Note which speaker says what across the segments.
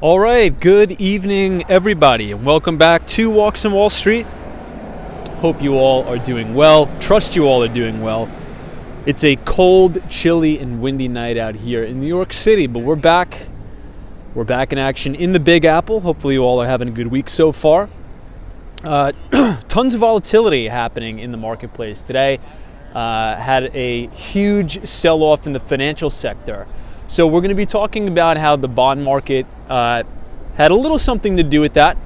Speaker 1: All right, good evening, everybody, and welcome back to Walks on Wall Street. Hope you all are doing well. Trust you all are doing well. It's a cold, chilly, and windy night out here in New York City, but we're back. We're back in action in the Big Apple. Hopefully you all are having a good week so far. Tons of volatility happening in the marketplace today. Had a huge sell-off in the financial sector. So we're going to be talking about how the bond market had a little something to do with that.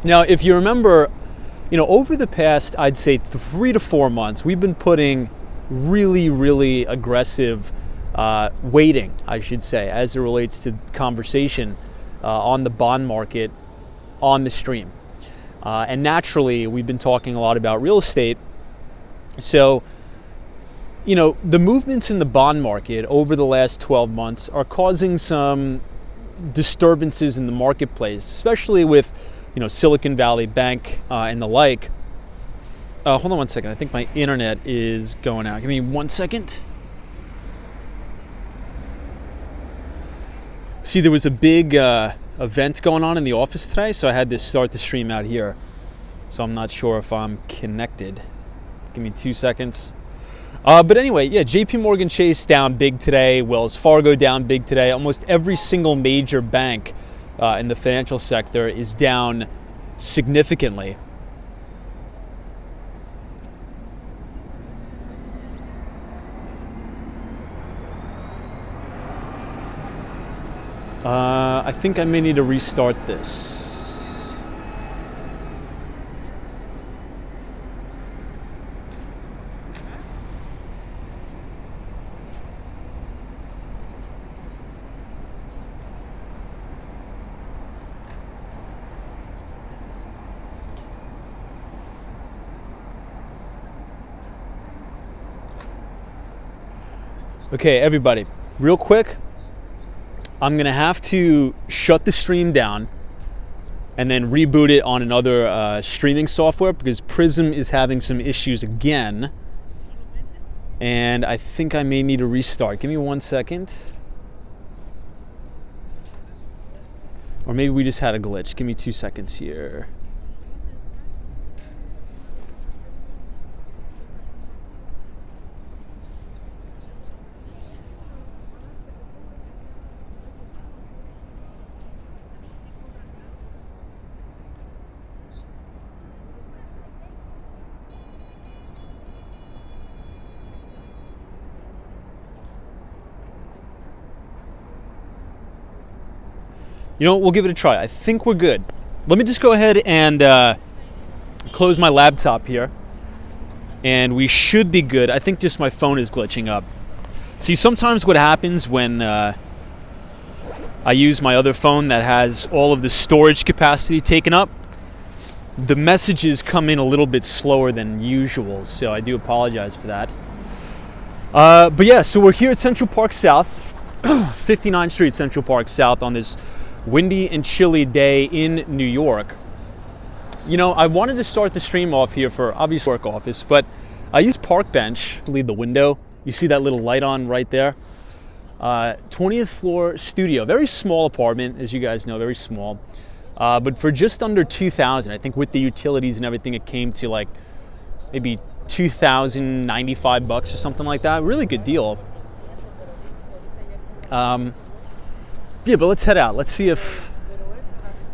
Speaker 1: Now, if you remember, over the past, I'd say 3 to 4 months, we've been putting really aggressive weighting, I should say, as it relates to conversation on the bond market on the stream. And naturally, we've been talking a lot about real estate. So, the movements in the bond market over the last 12 months are causing some disturbances in the marketplace, especially with, Silicon Valley Bank and the like. Hold on one second. I think my internet is going out. Give me 1 second. See, there was a big event going on in the office today, so I had to start the stream out here. So I'm not sure if I'm connected. Give me 2 seconds. But anyway, yeah, JP Morgan Chase down big today. Wells Fargo down big today. Almost every single major bank in the financial sector is down significantly. I think I may need to restart this. Okay, everybody, real quick, I'm going to have to shut the stream down and then reboot it on another streaming software because Prism is having some issues again. And I think I may need to restart. Give me 1 second. Or maybe we just had a glitch. Give me 2 seconds here. We'll give it a try. I think we're good. let me just go ahead and close my laptop here, and we should be good. I think just my phone is glitching up. See, sometimes what happens when I use my other phone that has all of the storage capacity taken up, the messages come in a little bit slower than usual, so I do apologize for that. But yeah, so we're here at Central Park South, 59th Street Central Park South, on this windy and chilly day in New York. You know, I wanted to start the stream off here for obvious work office, but I use Park Bench to leave the window. You see that little light on right there? 20th floor studio, very small apartment, as you guys know, very small. But for just under $2,000, I think with the utilities and everything, it came to like maybe $2,095 or something like that. Really good deal. Yeah, but let's head out. Let's see if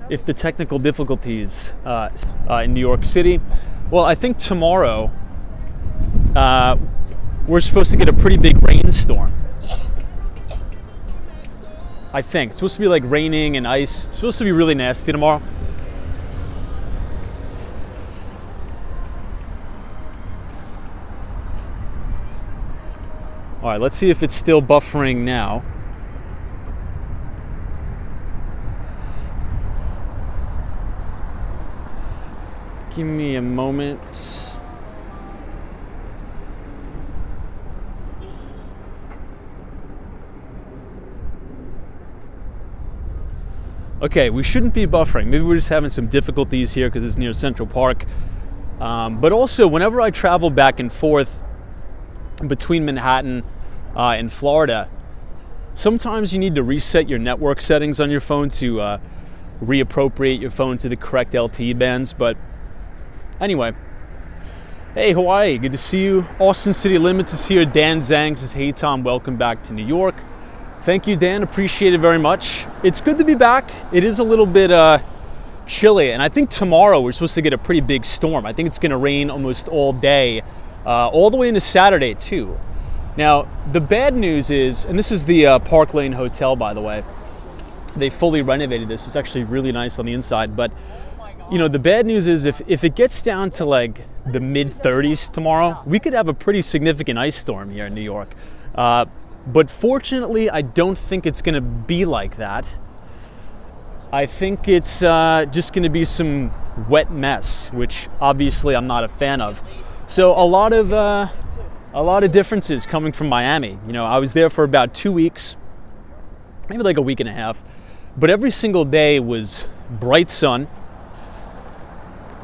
Speaker 1: the technical difficulties in New York City. Well, I think tomorrow we're supposed to get a pretty big rainstorm. I think it's supposed to be like raining and ice. It's supposed to be really nasty tomorrow. All right, let's see if it's still buffering now. Give me a moment. Okay, we shouldn't be buffering. Maybe we're just having some difficulties here because it's near Central Park. But also, whenever I travel back and forth between Manhattan and Florida, sometimes you need to reset your network settings on your phone to reappropriate your phone to the correct LTE bands. But anyway, hey Hawaii, good to see you. Austin City Limits is here. Dan Zhang says, hey Tom, welcome back to New York. Thank you, Dan. Appreciate it very much. It's good to be back. It is a little bit chilly, and I think tomorrow we're supposed to get a pretty big storm. I think it's going to rain almost all day, all the way into Saturday too. Now, the bad news is, and this is the Park Lane Hotel, by the way. They fully renovated this. It's actually really nice on the inside, but you know, the bad news is if it gets down to like the mid-30s tomorrow, we could have a pretty significant ice storm here in New York. But fortunately, I don't think it's going to be like that. I think it's just going to be some wet mess, which obviously I'm not a fan of. So a lot of differences coming from Miami. You know, I was there for about 2 weeks, maybe like a week and a half, but every single day was bright sun,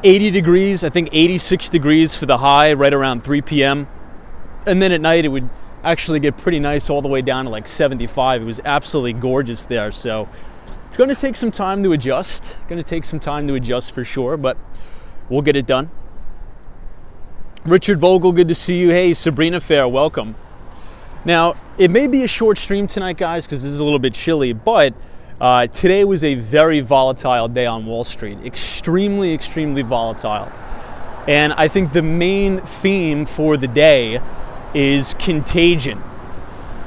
Speaker 1: 80 degrees, I think 86 degrees for the high right around 3 p.m. And then at night it would actually get pretty nice all the way down to like 75. It was absolutely gorgeous there. So it's going to take some time to adjust. For sure, but we'll get it done. Richard Vogel, good to see you. Hey, Sabrina Fair, welcome. Now, it may be a short stream tonight, guys, because this is a little bit chilly, but today was a very volatile day on Wall Street. Extremely, extremely volatile. And I think the main theme for the day is contagion.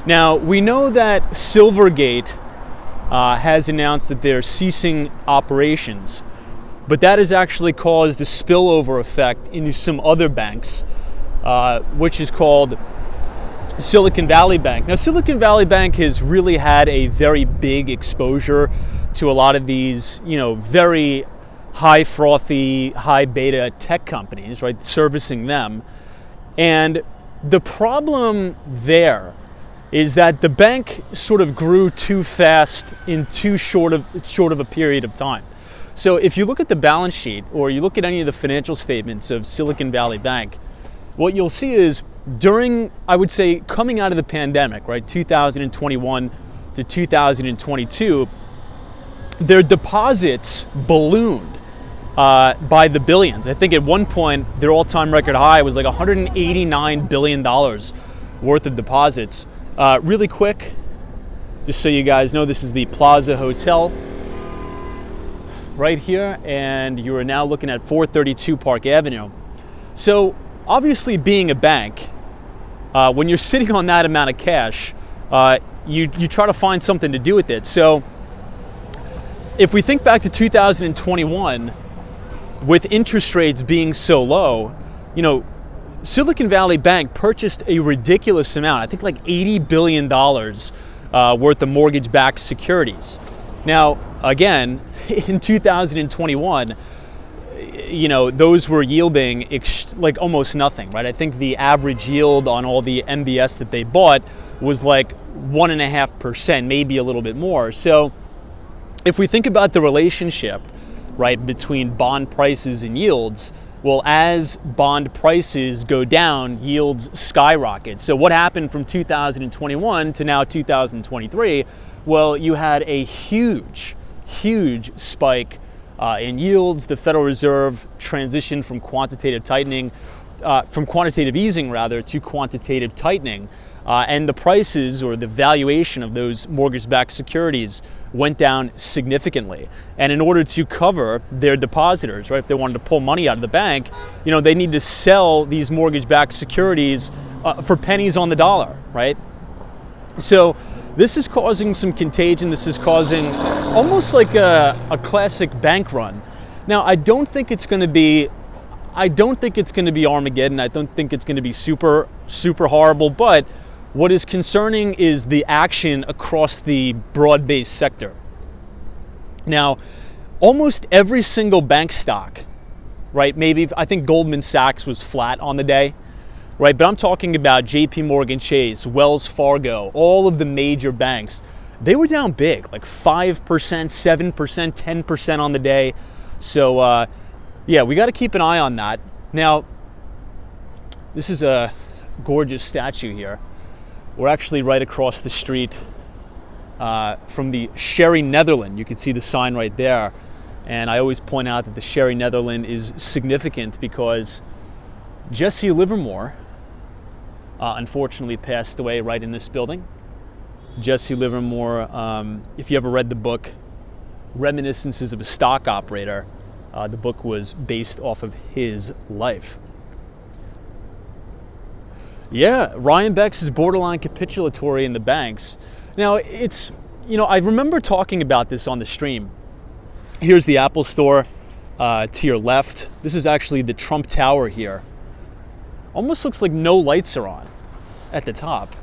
Speaker 1: Now, we know that Silvergate has announced that they're ceasing operations, but that has actually caused a spillover effect into some other banks, which is called Silicon Valley Bank. Now, Silicon Valley Bank has really had a very big exposure to a lot of these, you know, very high frothy, high beta tech companies, right, servicing them. And the problem there is that the bank sort of grew too fast in too short of a period of time. So if you look at the balance sheet or you look at any of the financial statements of Silicon Valley Bank, what you'll see is during, I would say, coming out of the pandemic, right, 2021 to 2022, their deposits ballooned by the billions. I think at one point their all-time record high was like $189 billion worth of deposits. Really quick, just so you guys know, this is the Plaza Hotel right here, and you are now looking at 432 Park Avenue. So obviously, being a bank, when you're sitting on that amount of cash, you try to find something to do with it. So if we think back to 2021, with interest rates being so low, you know, Silicon Valley Bank purchased a ridiculous amount, I think like $80 billion worth of mortgage-backed securities. Now, again, in 2021, you know, those were yielding like almost nothing, right? I think the average yield on all the MBS that they bought was like 1.5%, maybe a little bit more. So if we think about the relationship, right, between bond prices and yields, well, as bond prices go down, yields skyrocket. So what happened from 2021 to now 2023? Well, you had a huge spike in yields. The Federal Reserve transitioned from quantitative easing rather to quantitative tightening. And the prices or the valuation of those mortgage-backed securities went down significantly. And in order to cover their depositors, right, if they wanted to pull money out of the bank, you know, they need to sell these mortgage-backed securities for pennies on the dollar, right? So this is causing some contagion. This is causing almost like a classic bank run. Now, I don't think it's going to be Armageddon. I don't think it's going to be super horrible, but what is concerning is the action across the broad-based sector. Now, almost every single bank stock, right? Maybe I think Goldman Sachs was flat on the day, right? But I'm talking about JP Morgan Chase, Wells Fargo, all of the major banks. They were down big, like 5%, 7%, 10% on the day. So, yeah, we got to keep an eye on that. Now, this is a gorgeous statue here. We're actually right across the street from the Sherry Netherland. You can see the sign right there. And I always point out that the Sherry Netherland is significant because Jesse Livermore unfortunately passed away right in this building. Jesse Livermore, if you ever read the book Reminiscences of a Stock Operator, the book was based off of his life. Yeah, Ryan Beck's is borderline capitulatory in the banks. Now, it's, you know, I remember talking about this on the stream. Here's the Apple Store to your left. This is actually the Trump Tower here. Almost looks like no lights are on at the top.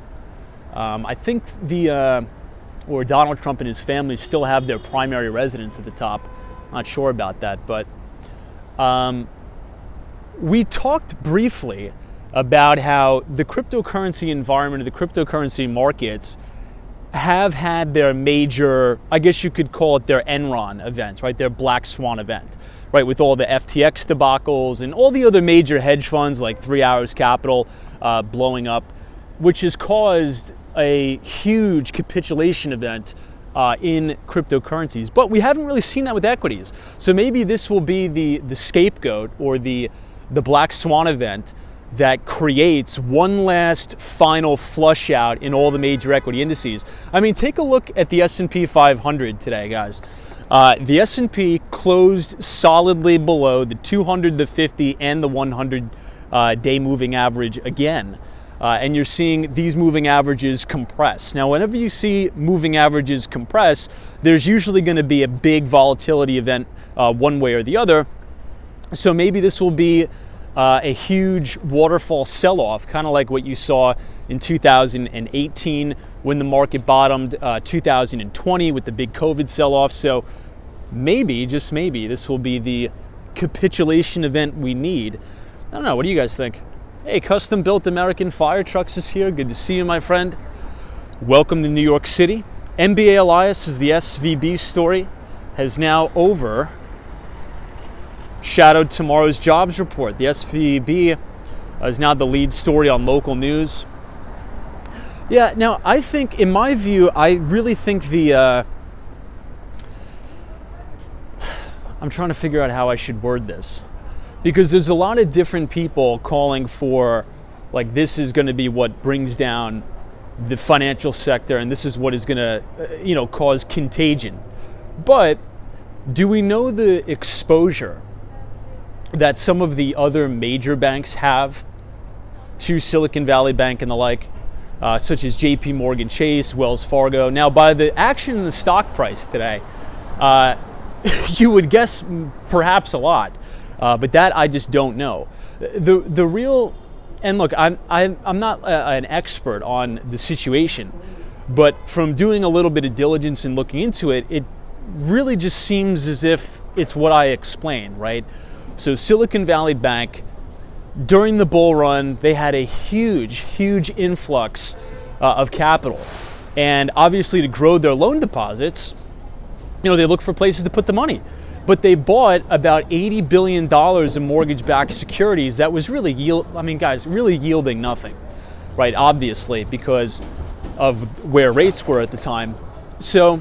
Speaker 1: I think or Donald Trump and his family still have their primary residence at the top. Not sure about that, but we talked briefly about how the cryptocurrency environment, the cryptocurrency markets have had their major, I guess you could call it their Enron events, right? Their black swan event, right? With all the FTX debacles and all the other major hedge funds like 3 Hours Capital blowing up, which has caused a huge capitulation event in cryptocurrencies. But we haven't really seen that with equities. So maybe this will be the scapegoat or the black swan event that creates one last final flush out in all the major equity indices. I mean, take a look at the S&P 500 today, guys. The S&P closed solidly below the 200, the 50, and the 100 day moving average again. And you're seeing these moving averages compress. Now, whenever you see moving averages compress, there's usually going to be a big volatility event one way or the other. So maybe this will be a huge waterfall sell-off, kind of like what you saw in 2018 when the market bottomed, 2020 with the big COVID sell-off. So maybe, just maybe, this will be the capitulation event we need. I don't know, what do you guys think? Hey, Custom Built American Fire Trucks is here. Good to see you, my friend. Welcome to New York City. MBA Elias is the SVB story, has now overshadowed tomorrow's jobs report. The SVB is now the lead story on local news. Yeah, now I think, in my view, I really think I'm trying to figure out how I should word this. Because there's a lot of different people calling for, like, this is going to be what brings down the financial sector and this is what is going to, cause contagion. But do we know the exposure that some of the other major banks have to Silicon Valley Bank and the like, such as JP Morgan Chase, Wells Fargo? Now, by the action in the stock price today, You would guess perhaps a lot, but that I just don't know. The real, and look, I'm not an expert on the situation, but from doing a little bit of diligence and looking into it, it really just seems as if it's what I explained, right? So Silicon Valley Bank, during the bull run, they had a huge influx of capital. And obviously to grow their loan deposits, they look for places to put the money. But they bought about $80 billion in mortgage-backed securities that was really really yielding nothing, right? Obviously, because of where rates were at the time. So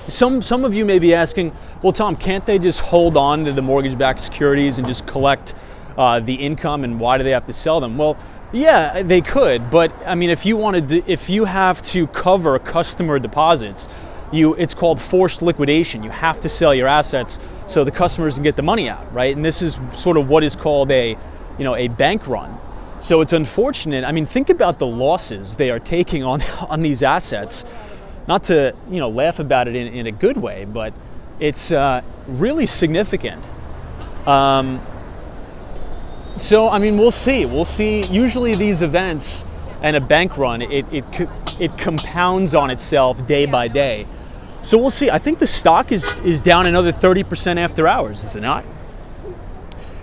Speaker 1: some of you may be asking, well, Tom, can't they just hold on to the mortgage-backed securities and just collect the income, and why do they have to sell them? Well, yeah, they could, but if you have to cover customer deposits, it's called forced liquidation. You have to sell your assets so the customers can get the money out, right? And this is sort of what is called a bank run. So it's unfortunate. Think about the losses they are taking on these assets. Not to laugh about it in a good way, but it's really significant. So we'll see. Usually these events and a bank run, it compounds on itself day by day. So we'll see. I think the stock is down another 30% after hours, is it not?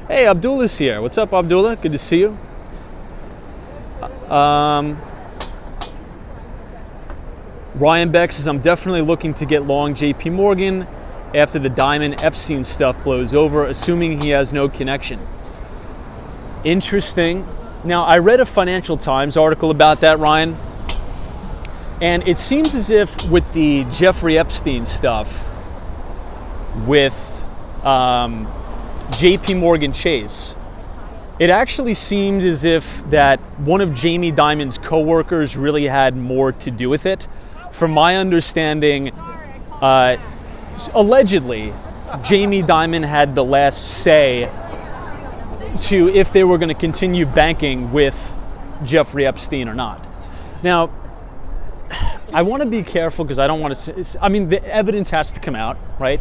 Speaker 1: Hey, Abdullah's here. What's up, Abdullah? Good to see you. Ryan Beck says, I'm definitely looking to get long JP Morgan after the Diamond Epstein stuff blows over, assuming he has no connection. Interesting. Now, I read a Financial Times article about that, Ryan, and it seems as if with the Jeffrey Epstein stuff with JP Morgan Chase, it actually seems as if that one of Jamie Dimon's coworkers really had more to do with it. From my understanding, allegedly, Jamie Dimon had the last say to if they were going to continue banking with Jeffrey Epstein or not. Now, I want to be careful because I don't want to, the evidence has to come out, right?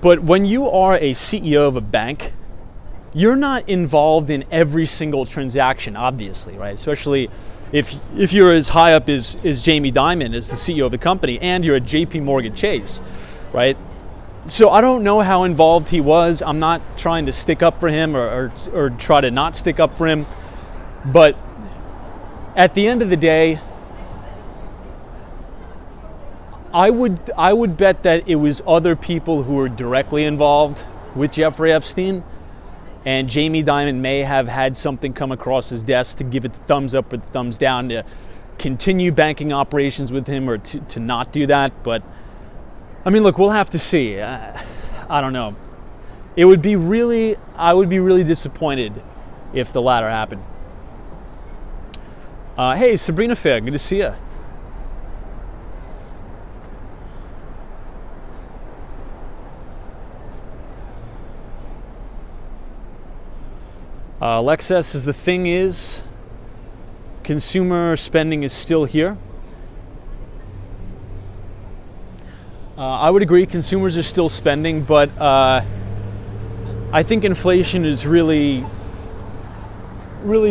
Speaker 1: But when you are a CEO of a bank, you're not involved in every single transaction, obviously, right? Especially if you're as high up as Jamie Dimon, as the CEO of the company, and you're at JP Morgan Chase, right? So I don't know how involved he was. I'm not trying to stick up for him or try to not stick up for him. But at the end of the day, I would bet that it was other people who were directly involved with Jeffrey Epstein, and Jamie Dimon may have had something come across his desk to give it the thumbs up or the thumbs down to continue banking operations with him or to not do that. But look, we'll have to see. I don't know. I would be really disappointed if the latter happened. Hey, Sabrina Fair, good to see you. Alexa says the thing is, consumer spending is still here. I would agree, consumers are still spending, but I think inflation is really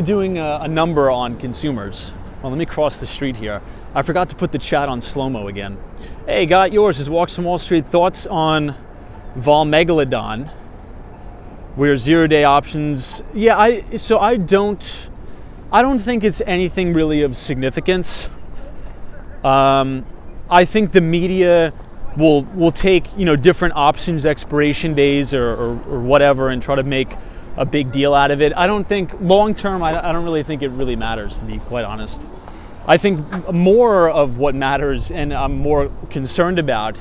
Speaker 1: doing a number on consumers. Well, let me cross the street here. I forgot to put the chat on slow-mo again. Hey, got yours. Is Walks from Wall Street. Thoughts on Vol Megalodon? Where 0-day options? Yeah, I don't think it's anything really of significance. I think the media will take different options expiration days or whatever and try to make a big deal out of it. I don't think long term. I don't really think it really matters, to be quite honest. I think more of what matters and I'm more concerned about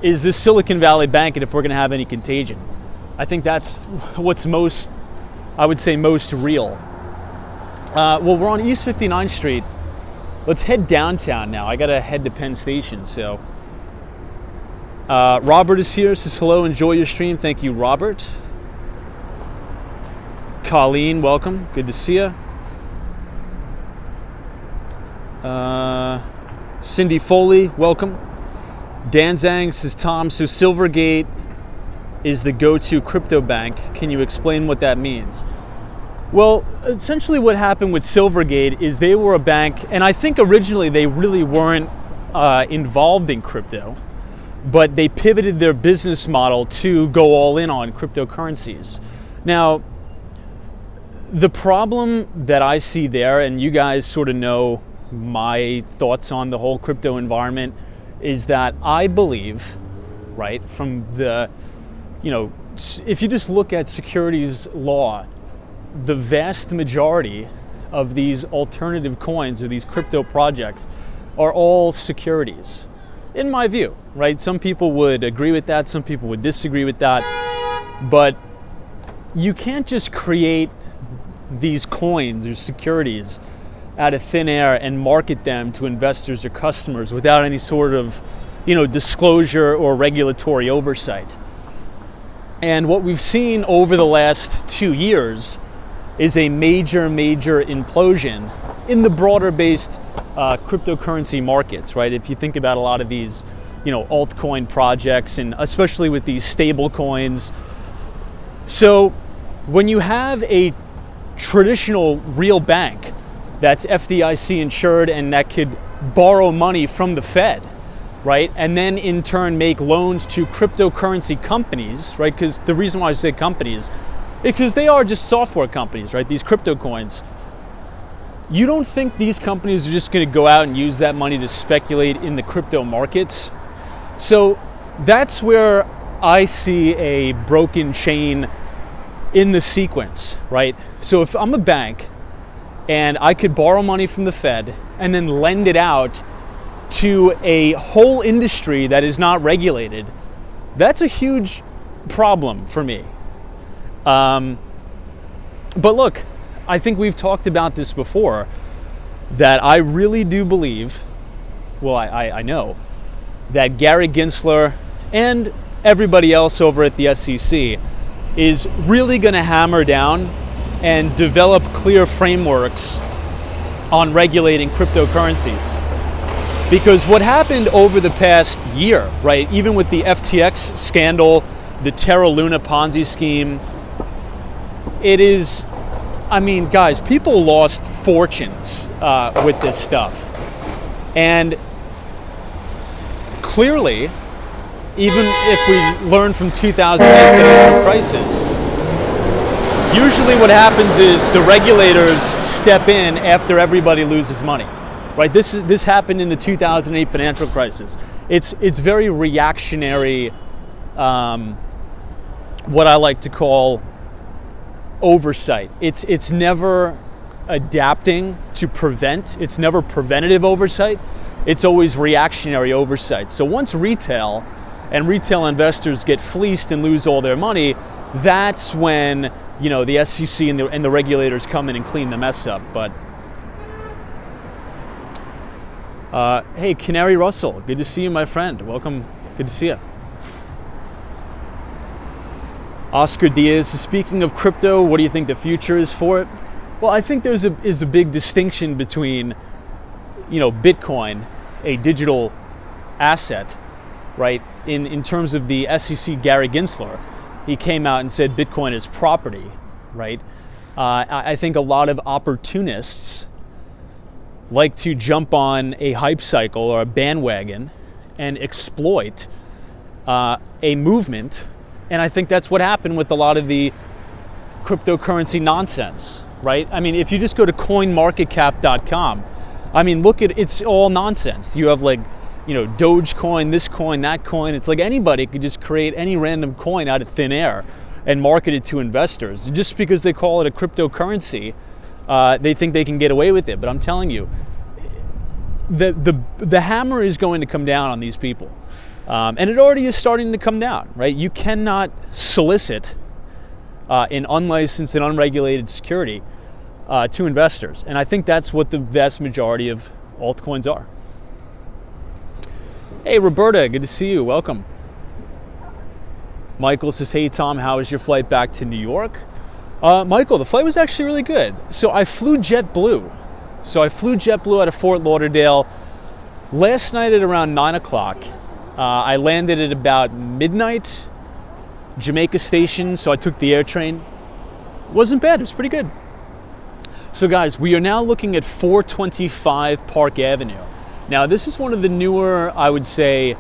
Speaker 1: is this Silicon Valley Bank and if we're going to have any contagion. I think that's what's most real. Well, we're on East 59th Street. Let's head downtown now. I got to head to Penn Station. So Robert is here, says hello, enjoy your stream. Thank you, Robert. Colleen, welcome. Good to see you. Cindy Foley, welcome. Dan Zhang says, Tom, so Silvergate is the go-to crypto bank. Can you explain what that means? Well, essentially what happened with Silvergate is they were a bank, and I think originally they really weren't involved in crypto, but they pivoted their business model to go all in on cryptocurrencies. Now, the problem that I see there, and you guys sort of know my thoughts on the whole crypto environment, is that I believe, right, from the, if you just look at securities law, the vast majority of these alternative coins or these crypto projects are all securities, in my view, right? Some people would agree with that, some people would disagree with that, but you can't just create these coins or securities out of thin air and market them to investors or customers without any sort of, disclosure or regulatory oversight. And what we've seen over the last 2 years is a major implosion in the broader based cryptocurrency markets, right? If you think about a lot of these, altcoin projects, and especially with these stable coins. So when you have a traditional real bank that's FDIC insured and that could borrow money from the Fed, right? And then in turn make loans to cryptocurrency companies, right? Because the reason why I say companies, because they are just software companies, right? These crypto coins. You don't think these companies are just going to go out and use that money to speculate in the crypto markets? So that's where I see a broken chain in the sequence, right? So if I'm a bank and I could borrow money from the Fed and then lend it out to a whole industry that is not regulated, that's a huge problem for me. But look, I think we've talked about this before, that I really do believe, well, I know, that Gary Gensler and everybody else over at the SEC is really going to hammer down and develop clear frameworks on regulating cryptocurrencies. Because what happened over the past year, right, even with the FTX scandal, the Terra Luna Ponzi scheme, it is, guys, people lost fortunes with this stuff. And clearly, even if we learn from 2008 financial crisis, usually what happens is the regulators step in after everybody loses money, right? This happened in the 2008 financial crisis. It's very reactionary, what I like to call oversight. It's never adapting to prevent. It's never preventative oversight. It's always reactionary oversight. So once retail investors get fleeced and lose all their money, that's when the SEC and the regulators come in and clean the mess up. But hey, Canary Russell, good to see you, my friend. Welcome. Good to see you. Oscar Diaz, speaking of crypto, what do you think the future is for it? Well, I think there's a big distinction between, Bitcoin, a digital asset, right? In terms of the SEC, Gary Gensler, he came out and said Bitcoin is property, right? I think a lot of opportunists like to jump on a hype cycle or a bandwagon and exploit a movement. And I think that's what happened with a lot of the cryptocurrency nonsense, right? If you just go to coinmarketcap.com, look at, it's all nonsense. You have Dogecoin, this coin, that coin. It's like anybody could just create any random coin out of thin air and market it to investors. Just because they call it a cryptocurrency, they think they can get away with it. But I'm telling you, the hammer is going to come down on these people. And it already is starting to come down, right? You cannot solicit an unlicensed and unregulated security to investors. And I think that's what the vast majority of altcoins are. Hey, Roberta, good to see you. Welcome. Michael says, hey, Tom, how was your flight back to New York? Michael, the flight was actually really good. So I flew JetBlue. out of Fort Lauderdale Last night at around 9 o'clock, I landed at about midnight, Jamaica Station, so I took the air train. Wasn't bad, it was pretty good. So guys, we are now looking at 425 Park Avenue. Now this is one of the newer, I would say,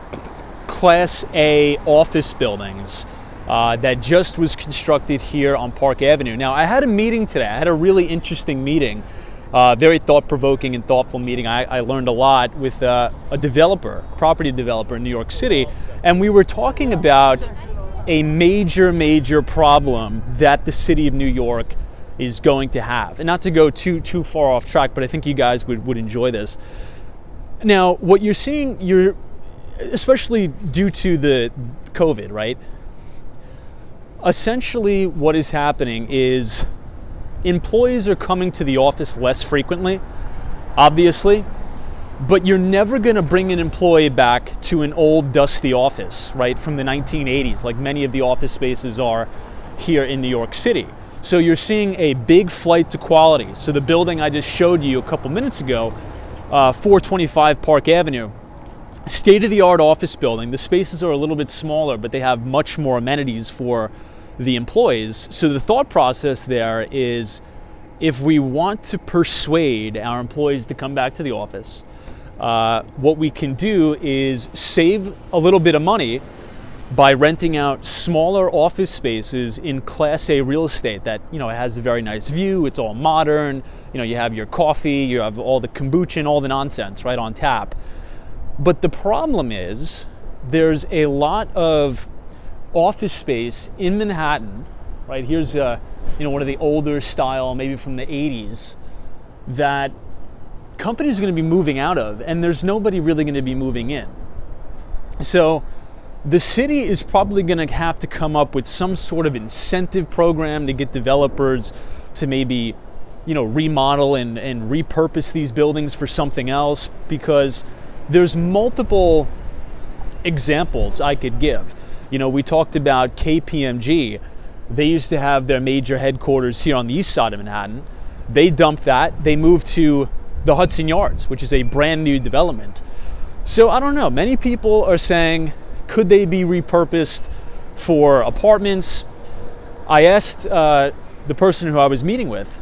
Speaker 1: Class A office buildings that just was constructed here on Park Avenue. Now I had a meeting today, I had a really interesting meeting, very thought-provoking and thoughtful meeting. I learned a lot with a developer, property developer in New York City, and we were talking about a major problem that the city of New York is going to have. And not to go too far off track, but I think you guys would enjoy this. Now, what you're seeing, especially due to the COVID, right? Essentially what is happening is employees are coming to the office less frequently, obviously, but you're never going to bring an employee back to an old dusty office, right, from the 1980s, like many of the office spaces are here in New York City. So you're seeing a big flight to quality. So the building I just showed you a couple minutes ago, 425 Park Avenue, state-of-the-art office building. The spaces are a little bit smaller, but they have much more amenities for the employees. So the thought process there is, if we want to persuade our employees to come back to the office, what we can do is save a little bit of money by renting out smaller office spaces in Class A real estate that, it has a very nice view, it's all modern, you have your coffee, you have all the kombucha and all the nonsense right on tap. But the problem is there's a lot of office space in Manhattan, right? Here's one of the older style, maybe from the 80s, that companies are going to be moving out of, and there's nobody really going to be moving in. So the city is probably going to have to come up with some sort of incentive program to get developers to maybe, remodel and repurpose these buildings for something else, because there's multiple examples I could give. We talked about KPMG. They used to have their major headquarters here on the east side of Manhattan. They dumped that. They moved to the Hudson Yards, which is a brand new development. So I don't know. Many people are saying, could they be repurposed for apartments? I asked the person who I was meeting with.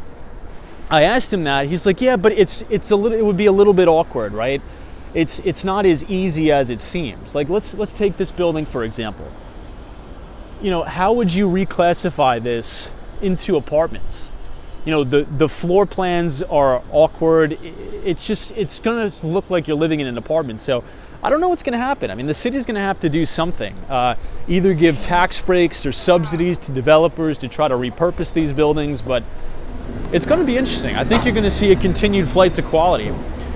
Speaker 1: I asked him that. He's like, yeah, but it would be a little bit awkward, right? It's not as easy as it seems. Like let's take this building for example. How would you reclassify this into apartments? The floor plans are awkward. It's going to look like you're living in an apartment. So I don't know what's going to happen. I mean, the city's going to have to do something. Either give tax breaks or subsidies to developers to try to repurpose these buildings, but it's going to be interesting. I think you're going to see a continued flight to quality.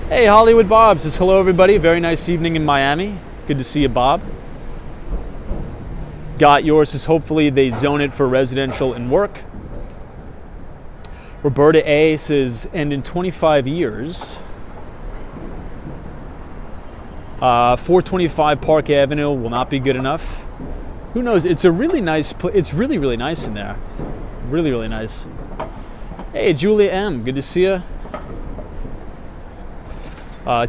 Speaker 1: Hey, Hollywood Bob says, hello everybody. Very nice evening in Miami. Good to see you, Bob. Got yours says, hopefully they zone it for residential and work. Roberta A says, and in 25 years, 425 Park Avenue will not be good enough. Who knows? It's a really nice place. It's really nice in there. Really nice. Hey, Julia M. Good to see you.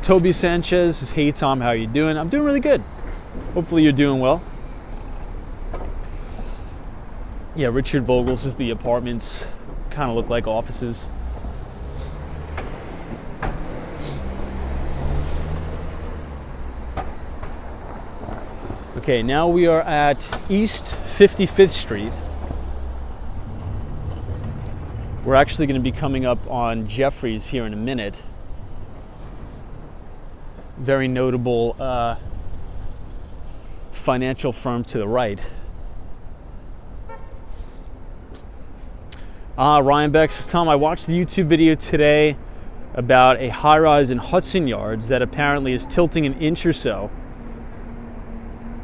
Speaker 1: Toby Sanchez says, hey Tom, how are you doing? I'm doing really good. Hopefully you're doing well. Yeah, Richard Vogel says the apartments kind of look like offices. Okay, now we are at East 55th Street. We're actually going to be coming up on Jeffries here in a minute. Very notable financial firm to the right. Ryan Beck says, Tom, I watched the YouTube video today about a high-rise in Hudson Yards that apparently is tilting an inch or so,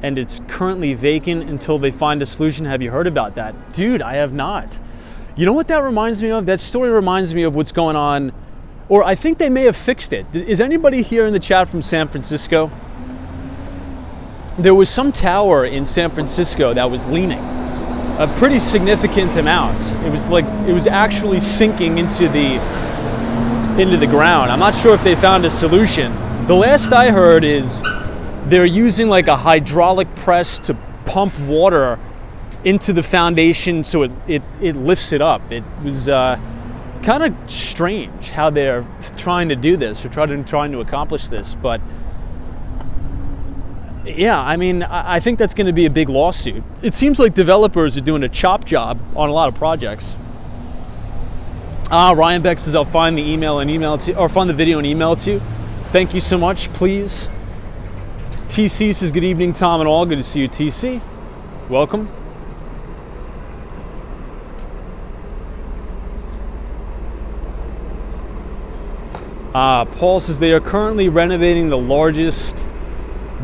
Speaker 1: and it's currently vacant until they find a solution. Have you heard about that? Dude, I have not. You know what that reminds me of? That story reminds me of what's going on, or I think they may have fixed it. Is anybody here in the chat from San Francisco? There was some tower in San Francisco that was leaning a pretty significant amount. It was actually sinking into the ground. I'm not sure if they found a solution, The last I heard is they're using like a hydraulic press to pump water into the foundation so it lifts it up. It was kind of strange how they're trying to do this or trying to accomplish this, but yeah, I mean, I think that's going to be a big lawsuit. It seems like developers are doing a chop job on a lot of projects. Ryan Beck says, I'll find the find the video and email it to you. Thank you so much, please. TC says, good evening, Tom and all. Good to see you, TC. Welcome. Paul says, they are currently renovating the largest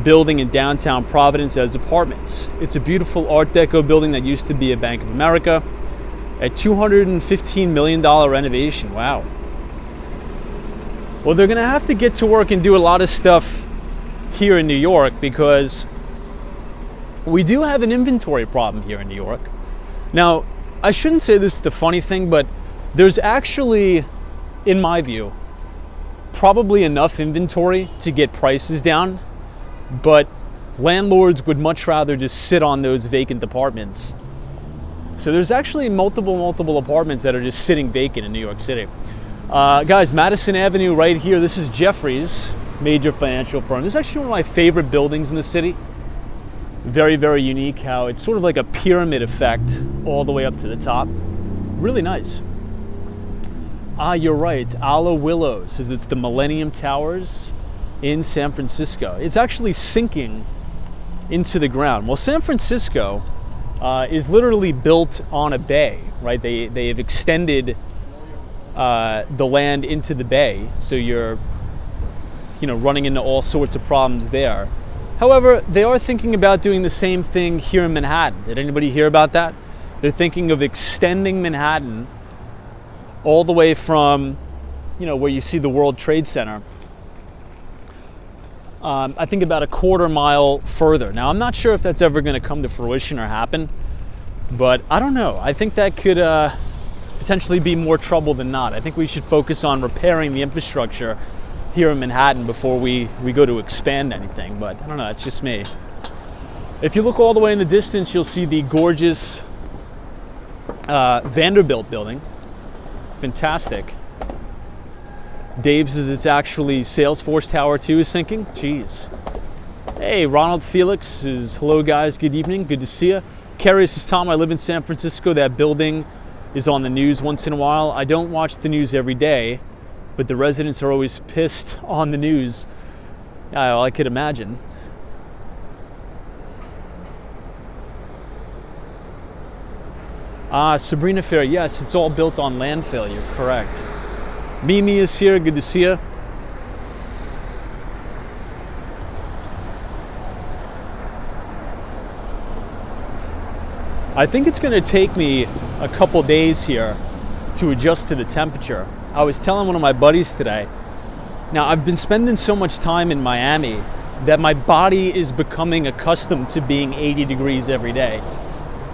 Speaker 1: building in downtown Providence as apartments. It's a beautiful Art Deco building that used to be a Bank of America. A $215 million renovation. Wow. Well, they're going to have to get to work and do a lot of stuff here in New York because we do have an inventory problem here in New York. Now, I shouldn't say this is the funny thing, but there's actually, in my view, probably enough inventory to get prices down, but landlords would much rather just sit on those vacant apartments. So there's actually multiple apartments that are just sitting vacant in New York City. Guys, Madison Avenue right here, this is Jefferies, major financial firm. This is actually one of my favorite buildings in the city. Very, very unique how it's sort of like a pyramid effect all the way up to the top. Really nice. You're right. Ala Willow says it's the Millennium Towers in San Francisco. It's actually sinking into the ground. Well, San Francisco is literally built on a bay, right? They have extended the land into the bay, so you're, running into all sorts of problems there. However, they are thinking about doing the same thing here in Manhattan. Did anybody hear about that? They're thinking of extending Manhattan all the way from, where you see the World Trade Center, I think about a quarter mile further. Now, I'm not sure if that's ever going to come to fruition or happen, but I don't know. I think that could potentially be more trouble than not. I think we should focus on repairing the infrastructure here in Manhattan before we go to expand anything, but I don't know, it's just me. If you look all the way in the distance, you'll see the gorgeous Vanderbilt building. Fantastic. Dave says it's actually Salesforce Tower 2 is sinking. Jeez. Hey, Ronald Felix says, hello guys, good evening, good to see you. Kerry says, Tom, I live in San Francisco. That building is on the news once in a while. I don't watch the news every day, but the residents are always pissed on the news. Yeah, well, I could imagine. Sabrina Fair, yes, it's all built on landfill, you're correct. Mimi is here, good to see you. I think it's going to take me a couple days here to adjust to the temperature. I was telling one of my buddies today, now I've been spending so much time in Miami that my body is becoming accustomed to being 80 degrees every day.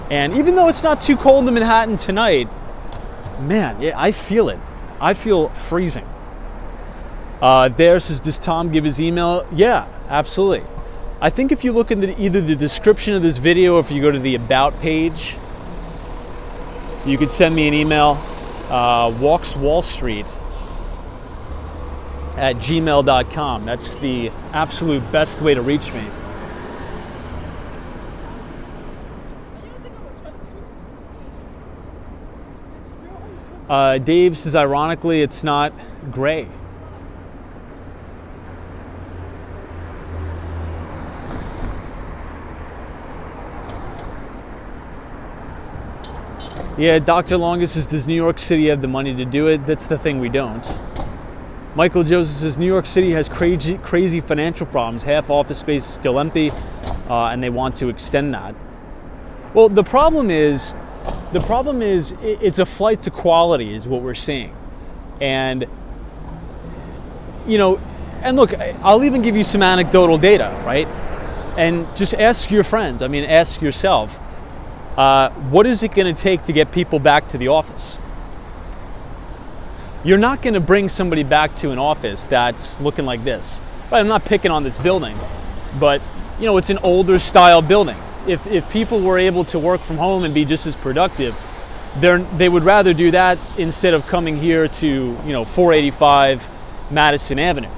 Speaker 1: And even though it's not too cold in Manhattan tonight, man, yeah, I feel it. I feel freezing. There says, does Tom give his email? Yeah, absolutely. I think if you look in either the description of this video or if you go to the About page, you could send me an email, walkswallstreet@gmail.com. That's the absolute best way to reach me. Dave says, ironically, it's not gray. Yeah, Dr. Longus says, does New York City have the money to do it? That's the thing, we don't. Michael Joseph says, New York City has crazy financial problems. Half office space is still empty, and they want to extend that. Well, the problem is it's a flight to quality is what we're seeing. And, and look, I'll even give you some anecdotal data, right? And just ask your friends, ask yourself, what is it going to take to get people back to the office? You're not going to bring somebody back to an office that's looking like this. Right, I'm not picking on this building, but you know, it's an older style building. If people were able to work from home and be just as productive, they would rather do that instead of coming here to, you know, 485 Madison Avenue.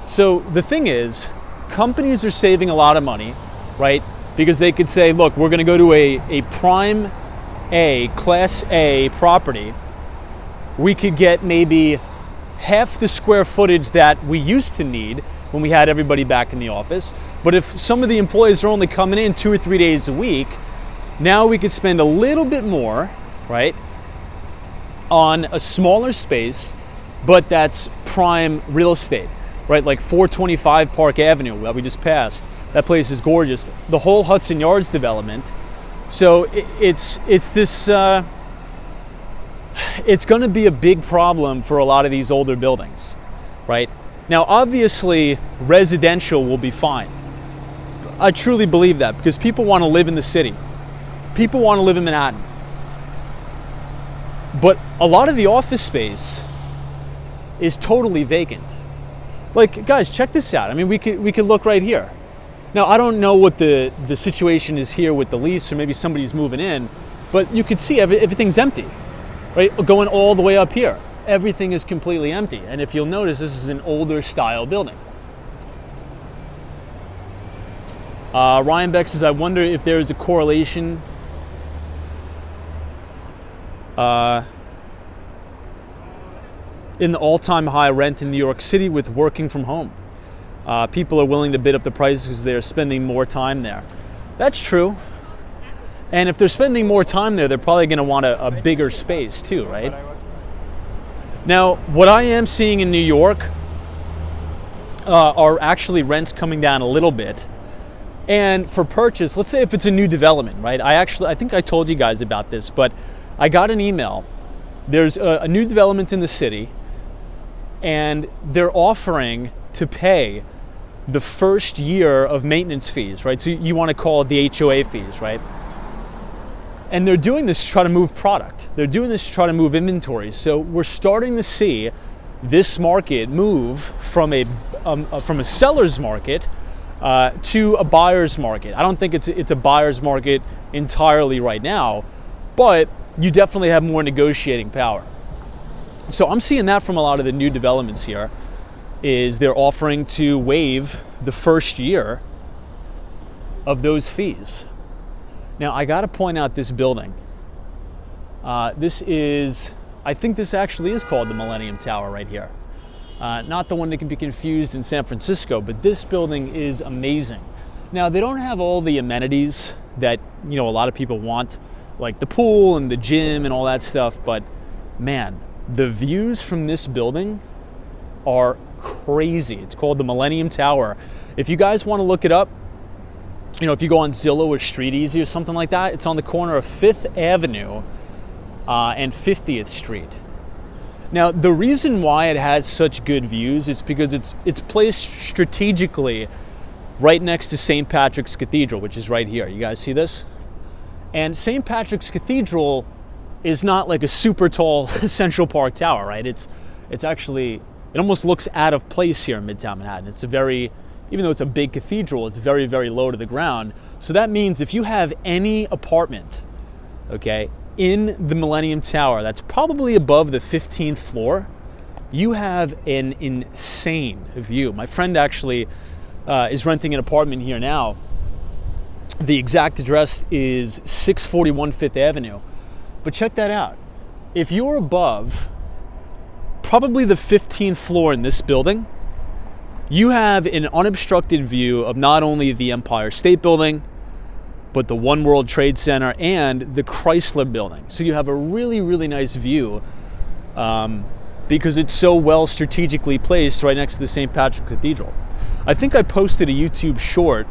Speaker 1: So the thing is, companies are saving a lot of money, right? Because they could say, look, we're going to go to a prime A, class A property. We could get maybe half the square footage that we used to need when we had everybody back in the office. But if some of the employees are only coming in 2 or 3 days a week, now we could spend a little bit more, right, on a smaller space, but that's prime real estate, right? Like 425 Park Avenue that we just passed. That place is gorgeous. The whole Hudson Yards development. So it's this, it's going to be a big problem for a lot of these older buildings, right? Now, obviously, residential will be fine. I truly believe that because people want to live in the city. People want to live in Manhattan. But a lot of the office space is totally vacant. Like, guys, check this out. I mean, we could look right here. Now, I don't know what the situation is here with the lease, or maybe somebody's moving in, but you could see everything's empty, right? Going all the way up here. Everything is completely empty. And if you'll notice, this is an older style building. Ryan Beck says, I wonder if there is a correlation in the all-time high rent in New York City with working from home. People are willing to bid up the prices because they're spending more time there. That's true. And if they're spending more time there, they're probably going to want a bigger space too, right? Now, what I am seeing in New York are actually rents coming down a little bit. And for purchase, let's say if it's a new development, right? I think I told you guys about this, but I got an email. There's a new development in the city, and they're offering to pay the first year of maintenance fees, right? So you want to call it the HOA fees, right? And they're doing this to try to move product. They're doing this to try to move inventory. So we're starting to see this market move from a seller's market to a buyer's market. I don't think it's a buyer's market entirely right now, but you definitely have more negotiating power. So I'm seeing that from a lot of the new developments here, is they're offering to waive the first year of those fees. Now, I got to point out this building. This is, I think this actually is called the Millennium Tower right here. Not the one that can be confused in San Francisco, but this building is amazing. Now, they don't have all the amenities that, you know, a lot of people want, like the pool and the gym and all that stuff, but man, the views from this building are crazy. It's called the Millennium Tower. If you guys want to look it up, you know, if you go on Zillow or Street Easy or something like that, it's on the corner of 5th Avenue and 50th Street. Now, the reason why it has such good views is because it's placed strategically right next to St. Patrick's Cathedral, which is right here. You guys see this? And St. Patrick's Cathedral is not like a super tall Central Park tower, right? It's actually, it almost looks out of place here in Midtown Manhattan. It's a very, even though it's a big cathedral, it's very, very low to the ground. So that means if you have any apartment, okay, in the Millennium Tower that's probably above the 15th floor, you have an insane view. My friend actually is renting an apartment here now. The exact address is 641 5th Avenue. But check that out. If you're above probably the 15th floor in this building, you have an unobstructed view of not only the Empire State Building, but the One World Trade Center and the Chrysler Building. So you have a really, really nice view because it's so well strategically placed right next to the St. Patrick's Cathedral. I think I posted a YouTube short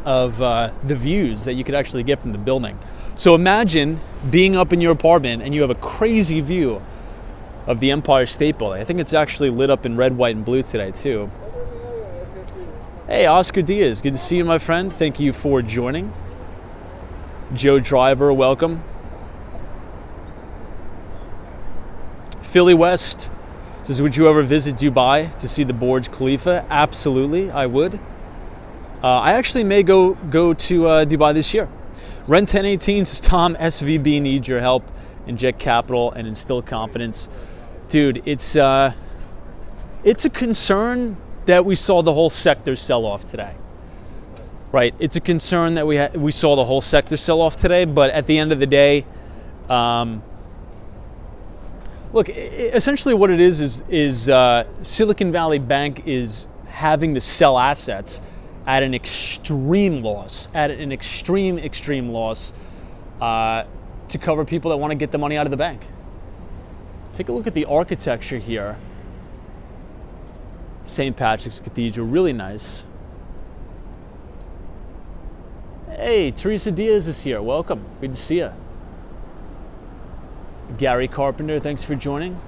Speaker 1: of the views that you could actually get from the building. So imagine being up in your apartment and you have a crazy view of the Empire State Building. I think it's actually lit up in red, white, and blue today too. Hey, Oscar Diaz, good to see you, my friend. Thank you for joining. Joe Driver, welcome. Philly West Says, would you ever visit Dubai to see the Burj Khalifa? Absolutely, I would. I actually may go to Dubai this year. Ren 1018 says, Tom, SVB needs your help. Inject capital and instill confidence. Dude, it's a concern that we saw the whole sector sell off today. Right? It's a concern that we saw the whole sector sell off today, but at the end of the day, look, essentially what it is Silicon Valley Bank is having to sell assets at an extreme loss, extreme loss, to cover people that want to get the money out of the bank. Take a look at the architecture here. St. Patrick's Cathedral, really nice. Hey, Teresa Diaz is here. Welcome. Good to see you. Gary Carpenter, thanks for joining.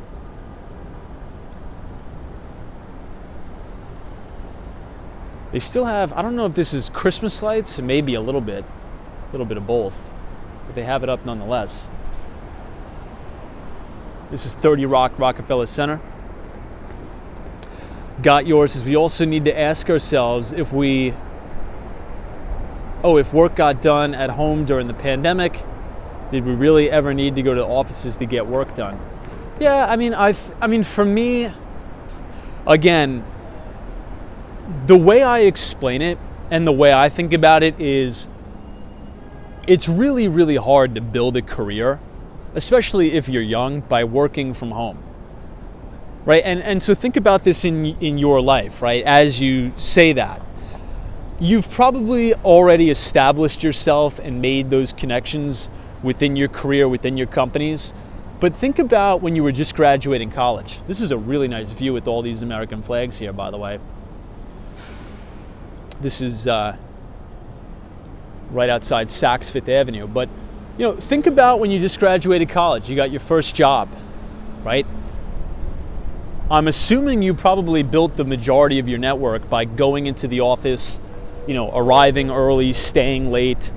Speaker 1: They still have, I don't know if this is Christmas lights, maybe a little bit of both, but they have it up nonetheless. This is 30 Rockefeller Center. Got yours. Is we also need to ask ourselves if work got done at home during the pandemic, did we really ever need to go to offices to get work done? Yeah, I mean, for me, again, the way I explain it and the way I think about it is it's really, really hard to build a career, especially if you're young, by working from home. Right? And so think about this in your life, right? As you say that, you've probably already established yourself and made those connections within your career, within your companies. But think about when you were just graduating college. This is a really nice view with all these American flags here, by the way. This is right outside Saks Fifth Avenue. But, think about when you just graduated college. You got your first job, right? I'm assuming you probably built the majority of your network by going into the office, arriving early, staying late.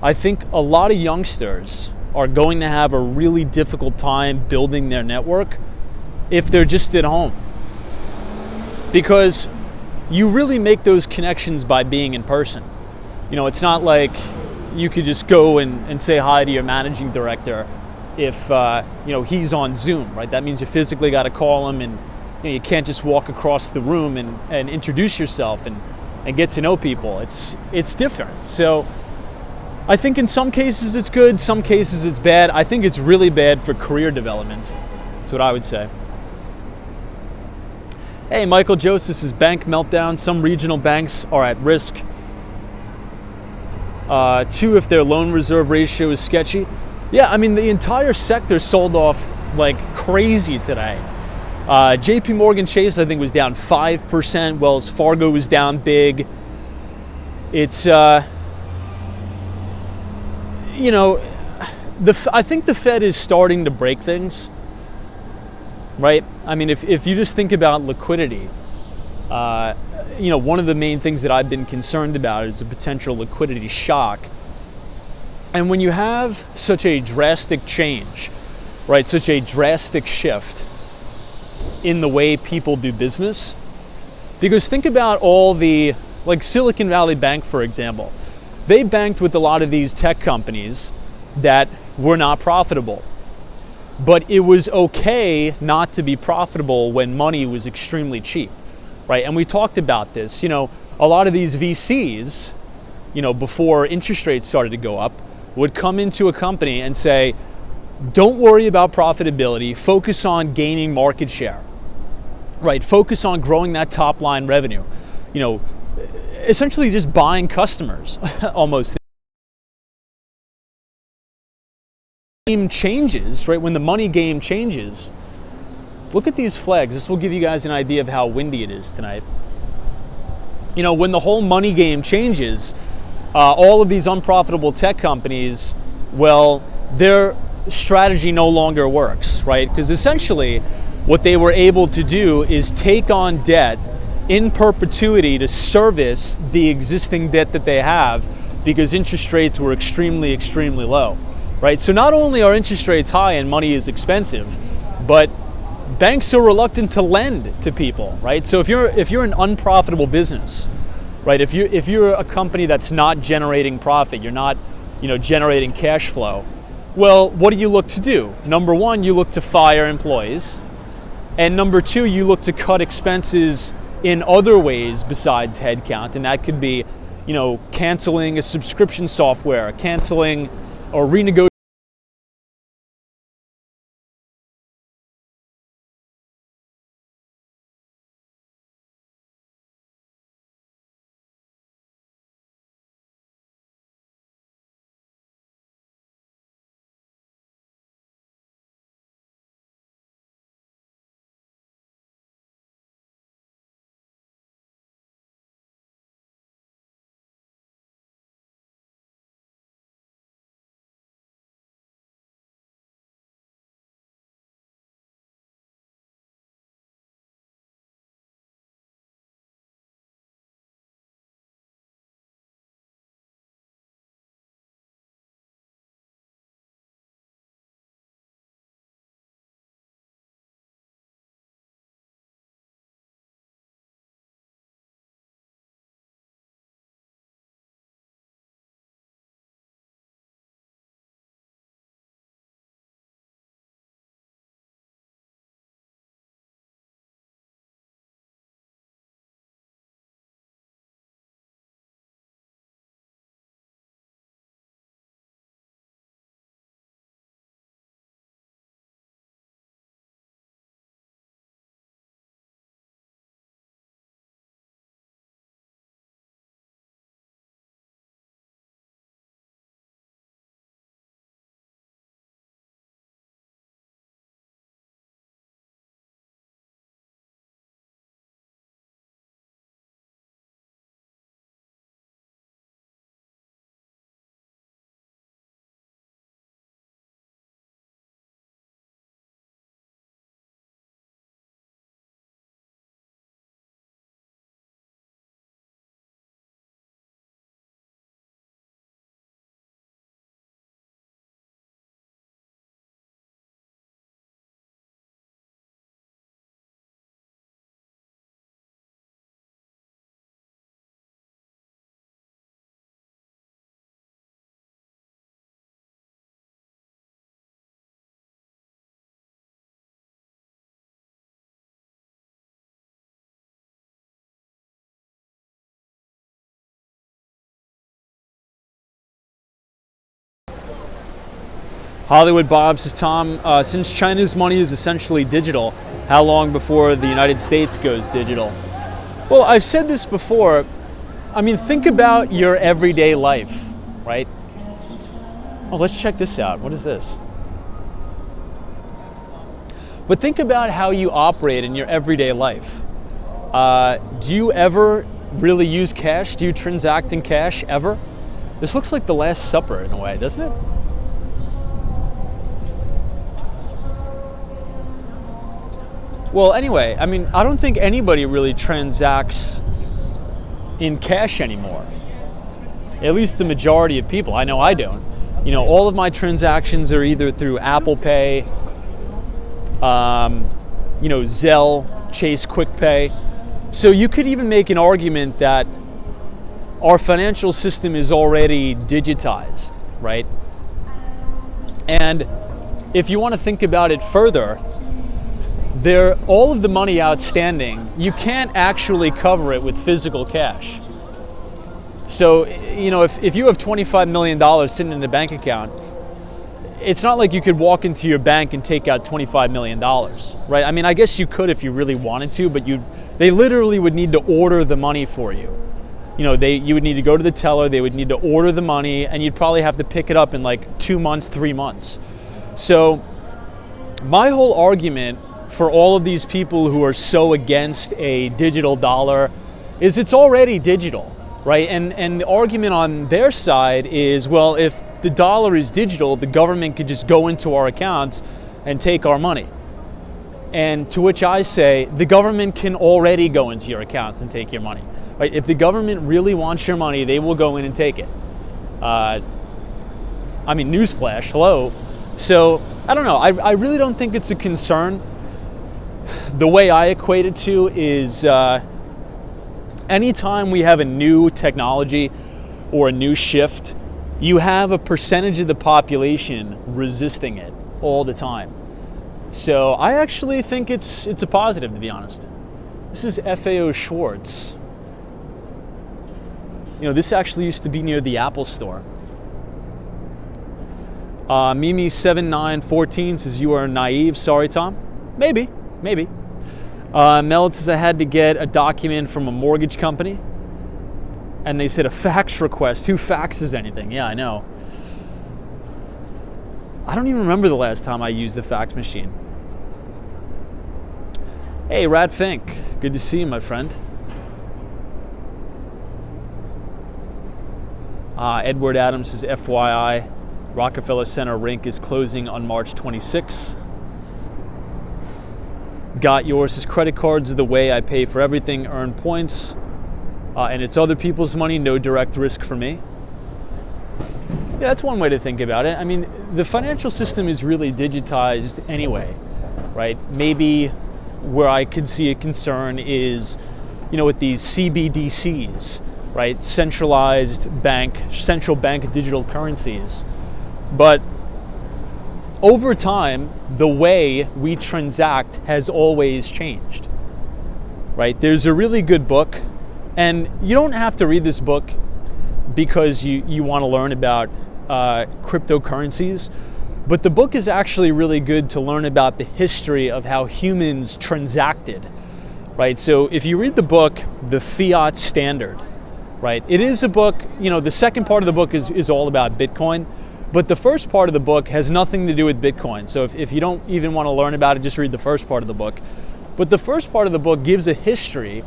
Speaker 1: I think a lot of youngsters are going to have a really difficult time building their network if they're just at home. Because you really make those connections by being in person. It's not like you could just go and say hi to your managing director if he's on Zoom, right? That means you physically got to call him, and you can't just walk across the room and introduce yourself and get to know people. It's different. So I think in some cases it's good, some cases it's bad. I think it's really bad for career development. That's what I would say. Hey, Michael Joseph says bank meltdown. Some regional banks are at risk. 2, if their loan reserve ratio is sketchy. Yeah, I mean, the entire sector sold off like crazy today. JP Morgan Chase, I think, was down 5%. Wells Fargo was down big. It's, I think the Fed is starting to break things, right? I mean, if you just think about liquidity, one of the main things that I've been concerned about is a potential liquidity shock. And when you have such a drastic change, right, such a drastic shift in the way people do business, because think about all the, like Silicon Valley Bank, for example, they banked with a lot of these tech companies that were not profitable. But it was okay not to be profitable when money was extremely cheap, right? And we talked about this, a lot of these VCs, before interest rates started to go up, would come into a company and say, don't worry about profitability, focus on gaining market share, right? Focus on growing that top line revenue, essentially just buying customers almost. Game changes, right? When the money game changes, look at these flags. This will give you guys an idea of how windy it is tonight. When the whole money game changes, all of these unprofitable tech companies, well, their strategy no longer works, right? Because essentially what they were able to do is take on debt in perpetuity to service the existing debt that they have, because interest rates were extremely, extremely low, right? So not only are interest rates high and money is expensive, but banks are reluctant to lend to people, right? So if you're an unprofitable business, right? If you're a company that's not generating profit, you're not, generating cash flow. Well, what do you look to do? Number one, you look to fire employees, and number two, you look to cut expenses in other ways besides headcount, and that could be, canceling a subscription software, canceling or renegotiating. Hollywood Bob says, Tom, since China's money is essentially digital, how long before the United States goes digital? Well, I've said this before. I mean, think about your everyday life, right? Oh, let's check this out. What is this? But think about how you operate in your everyday life. Do you ever really use cash? Do you transact in cash ever? This looks like the Last Supper in a way, doesn't it? Well, anyway, I mean, I don't think anybody really transacts in cash anymore. At least the majority of people. I know I don't. All of my transactions are either through Apple Pay, Zelle, Chase Quick Pay. So you could even make an argument that our financial system is already digitized, right? And if you want to think about it further, all of the money outstanding, you can't actually cover it with physical cash. So, if you have $25 million sitting in a bank account, it's not like you could walk into your bank and take out $25 million, right? I mean, I guess you could if you really wanted to, but they literally would need to order the money for you. You would need to go to the teller, they would need to order the money, and you'd probably have to pick it up in like 2 months, 3 months. So my whole argument for all of these people who are so against a digital dollar is it's already digital, right? And the argument on their side is, well, if the dollar is digital, the government could just go into our accounts and take our money. And to which I say, the government can already go into your accounts and take your money, right? If the government really wants your money, they will go in and take it. Newsflash, hello. So, I don't know. I really don't think it's a concern. The way I equate it to is anytime we have a new technology or a new shift, you have a percentage of the population resisting it all the time. So I actually think it's a positive, to be honest. This is FAO Schwartz. You know, this actually used to be near the Apple Store. Mimi7914 says, you are naive. Sorry, Tom. Maybe. Mel says, I had to get a document from a mortgage company, and they said a fax request. Who faxes anything? Yeah, I know. I don't even remember the last time I used the fax machine. Hey, Rad Fink. Good to see you, my friend. Edward Adams says, FYI, Rockefeller Center rink is closing on March 26. Got yours. Says, credit cards are the way I pay for everything, earn points, and it's other people's money, no direct risk for me. Yeah, that's one way to think about it. I mean, the financial system is really digitized anyway, right? Maybe where I could see a concern is, you know, with these CBDCs, right? Central bank digital currencies. But over time, the way we transact has always changed, right? There's a really good book, and you don't have to read this book because you want to learn about cryptocurrencies, but the book is actually really good to learn about the history of how humans transacted, right? So if you read the book, The Fiat Standard, right? It is a book, you know, the second part of the book is all about Bitcoin, but the first part of the book has nothing to do with Bitcoin. So if you don't even want to learn about it, just read the first part of the book. But the first part of the book gives a history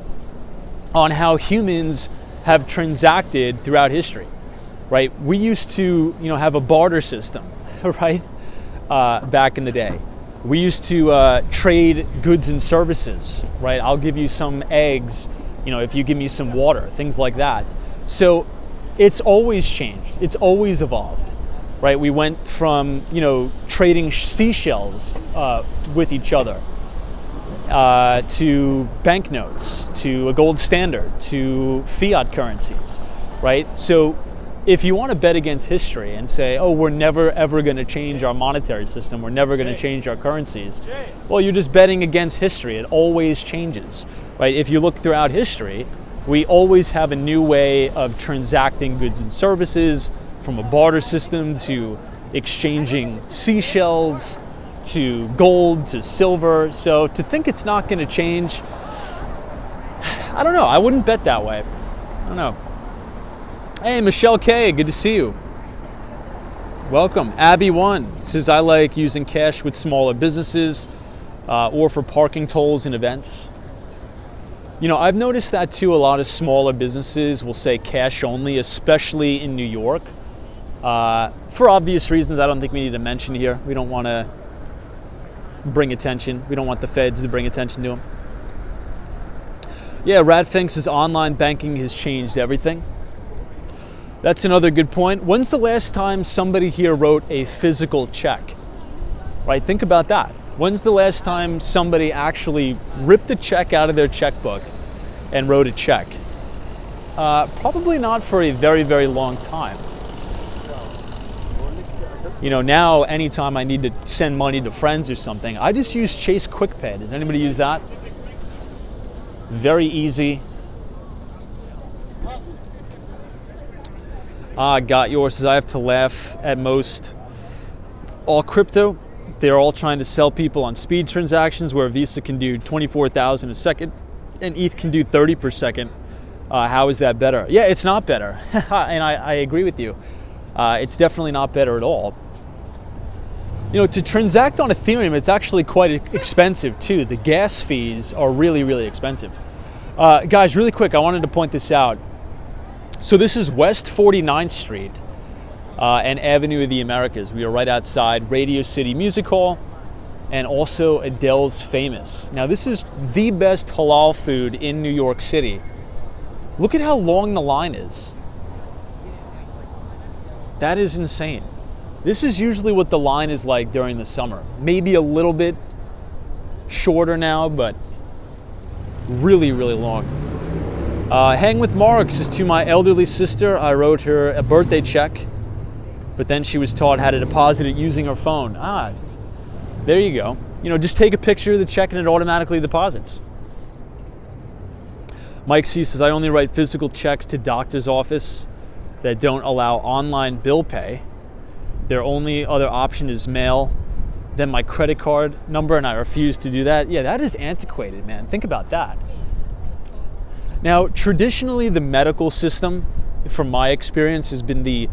Speaker 1: on how humans have transacted throughout history, right? We used to, you know, have a barter system, right? Back in the day. We used to trade goods and services, right? I'll give you some eggs, you know, if you give me some water, things like that. So it's always changed. It's always evolved, right? We went from, you know, trading seashells with each other to banknotes, to a gold standard, to fiat currencies, right? So if you want to bet against history and say, oh, we're never ever going to change our monetary system, we're never going to change our currencies, well, you're just betting against history. It always changes, right? If you look throughout history, we always have a new way of transacting goods and services, from a barter system to exchanging seashells to gold to silver. So to think it's not going to change, I don't know. I wouldn't bet that way. I don't know. Hey, Michelle K, good to see you. Welcome. Abby1 says, I like using cash with smaller businesses or for parking tolls and events. You know, I've noticed that too. A lot of smaller businesses will say cash only, especially in New York. For obvious reasons I don't think we need to mention here. We don't want to bring attention. We don't want the feds to bring attention to them. Yeah, Rad thinks his online banking has changed everything. That's another good point. When's the last time somebody here wrote a physical check? Right, think about that. When's the last time somebody actually ripped a check out of their checkbook and wrote a check? Probably not for a very, very long time. You know, now anytime I need to send money to friends or something, I just use Chase QuickPay. Does anybody use that? Very easy. Got yours. Says, I have to laugh at most all crypto. They're all trying to sell people on speed transactions where Visa can do 24,000 a second and ETH can do 30 per second. How is that better? Yeah, it's not better. And I agree with you. It's definitely not better at all. You know, to transact on Ethereum, it's actually quite expensive too. The gas fees are really, really expensive. Guys, really quick, I wanted to point this out. So this is West 49th Street and Avenue of the Americas. We are right outside Radio City Music Hall and also Adele's Famous. Now this is the best halal food in New York City. Look at how long the line is. That is insane. This is usually what the line is like during the summer. Maybe a little bit shorter now, but really, really long. Hang with Marks is to my elderly sister. I wrote her a birthday check, but then she was taught how to deposit it using her phone. There you go. You know, just take a picture of the check and it automatically deposits. Mike C says, I only write physical checks to doctor's office that don't allow online bill pay. Their only other option is mail, then my credit card number, and I refuse to do that. Yeah, that is antiquated, man. Think about that. Now, traditionally, the medical system, from my experience, has been the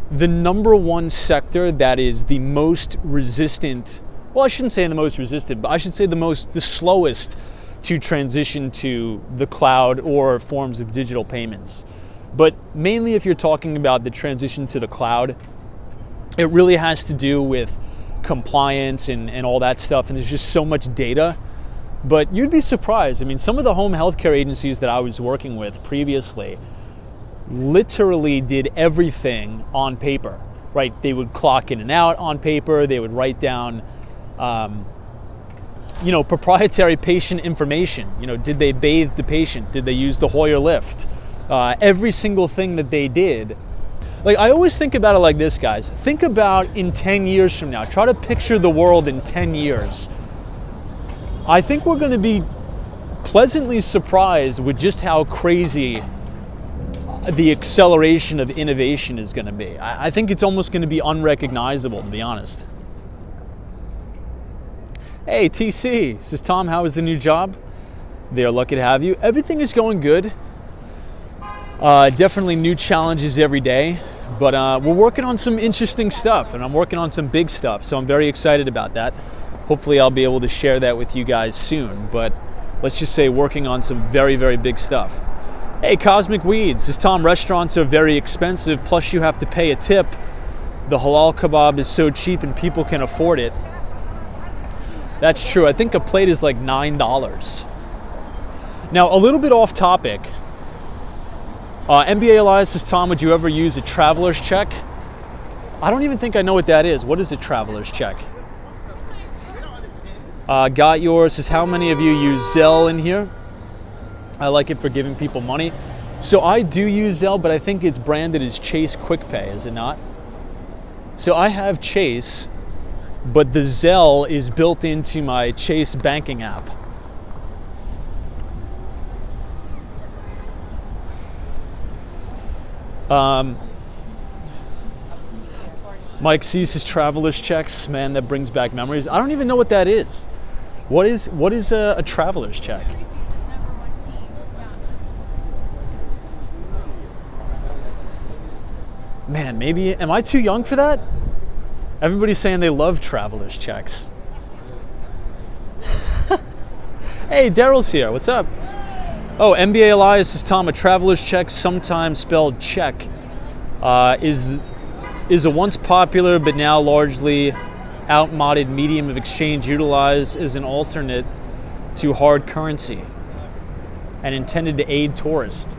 Speaker 1: number one sector that is the most resistant. Well, I shouldn't say the most resistant, but I should say the slowest to transition to the cloud or forms of digital payments. But mainly if you're talking about the transition to the cloud, it really has to do with compliance and all that stuff, and there's just so much data. But you'd be surprised. I mean, some of the home healthcare agencies that I was working with previously literally did everything on paper, right? They would clock in and out on paper. They would write down, proprietary patient information. You know, did they bathe the patient? Did they use the Hoyer lift? Every single thing that they did. Like, I always think about it like this, guys. Think about in 10 years from now. Try to picture the world in 10 years. I think we're going to be pleasantly surprised with just how crazy the acceleration of innovation is going to be. I think it's almost going to be unrecognizable, to be honest. Hey, TC, says Tom, how is the new job? They are lucky to have you. Everything is going good. Definitely new challenges every day, but we're working on some interesting stuff, and I'm working on some big stuff, so I'm very excited about that. Hopefully I'll be able to share that with you guys soon, but let's just say working on some very, very big stuff. Hey, Cosmic Weeds, says Tom, restaurants are very expensive, plus you have to pay a tip. The halal kebab is so cheap and people can afford it. That's true. I think a plate is like $9. Now, a little bit off topic. NBA Elias says, Tom, would you ever use a traveler's check? I don't even think I know what that is. What is a traveler's check? Got yours says, how many of you use Zelle in here? I like it for giving people money. So I do use Zelle, but I think it's branded as Chase Quick Pay, is it not? So I have Chase, but the Zelle is built into my Chase banking app. Mike sees his traveler's checks. Man, that brings back memories. I don't even know what that is. What is a traveler's check? Man, maybe, am I too young for that? Everybody's saying they love traveler's checks. Hey, Daryl's here. What's up? Oh, NBA Elias says, Tom, a traveler's check, sometimes spelled check, is a once popular but now largely outmoded medium of exchange utilized as an alternate to hard currency and intended to aid tourists.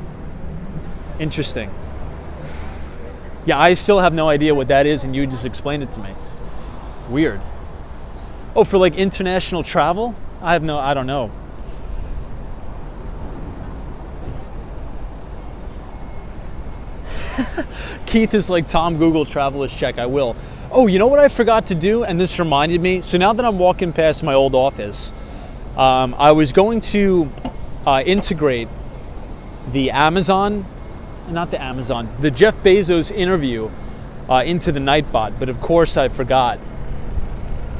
Speaker 1: Interesting. Yeah, I still have no idea what that is, and you just explained it to me. Weird. Oh, for like international travel? I don't know. Keith is like, Tom, Google traveler's check. I will. Oh, you know what I forgot to do? And this reminded me. So now that I'm walking past my old office, I was going to integrate the Jeff Bezos interview into the Nightbot, but of course I forgot.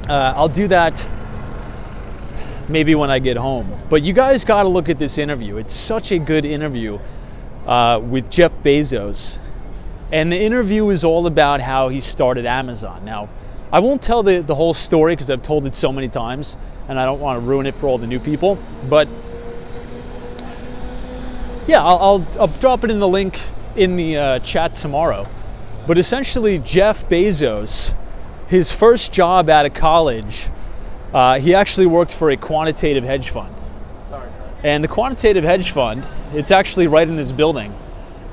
Speaker 1: I'll do that maybe when I get home. But you guys got to look at this interview. It's such a good interview with Jeff Bezos. And the interview is all about how he started Amazon. Now, I won't tell the whole story because I've told it so many times, and I don't want to ruin it for all the new people. But yeah, I'll drop it in the link in the chat tomorrow. But essentially, Jeff Bezos, his first job out of college, he actually worked for a quantitative hedge fund. And the quantitative hedge fund, it's actually right in this building.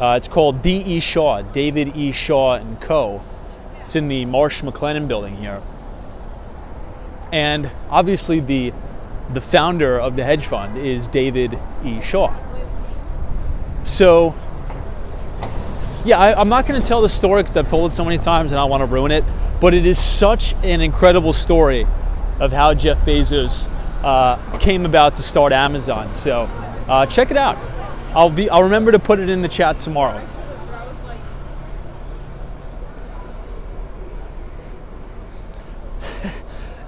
Speaker 1: It's called D.E. Shaw, David E. Shaw and Co. It's in the Marsh McLennan building here. And obviously the founder of the hedge fund is David E. Shaw. So, yeah, I'm not going to tell the story because I've told it so many times and I don't want to ruin it, but it is such an incredible story of how Jeff Bezos came about to start Amazon. So check it out. I'll remember to put it in the chat tomorrow.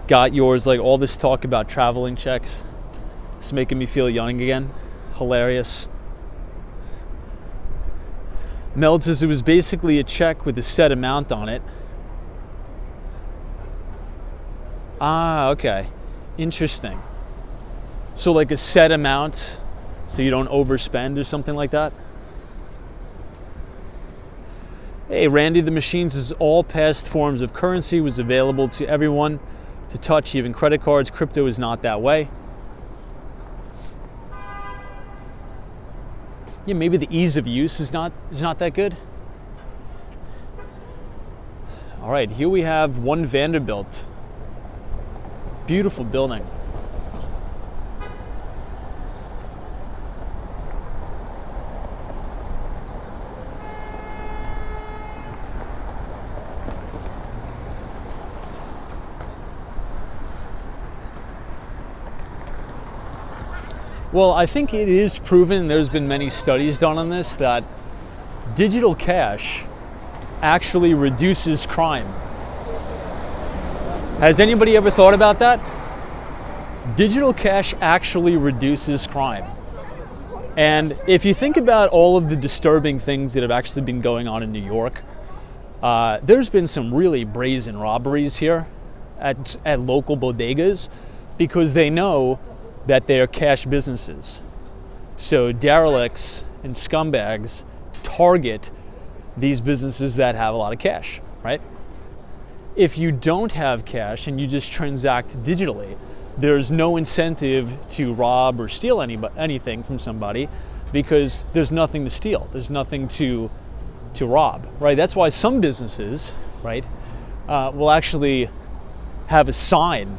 Speaker 1: Got yours, like all this talk about traveling checks. It's making me feel young again. Hilarious. Mel says it was basically a check with a set amount on it. Ah, okay. Interesting. So like a set amount so you don't overspend or something like that? Hey, Randy the Machine says all past forms of currency was available to everyone to touch, even credit cards. Crypto is not that way. Yeah, maybe the ease of use is not that good. All right, here we have One Vanderbilt. Beautiful building. Well, I think it is proven, there's been many studies done on this, that digital cash actually reduces crime. Has anybody ever thought about that? Digital cash actually reduces crime. And if you think about all of the disturbing things that have actually been going on in New York, there's been some really brazen robberies here at local bodegas because they know that they are cash businesses. So derelicts and scumbags target these businesses that have a lot of cash, right? If you don't have cash and you just transact digitally, there's no incentive to rob or steal anything from somebody because there's nothing to steal. There's nothing to rob, right? That's why some businesses, right, will actually have a sign.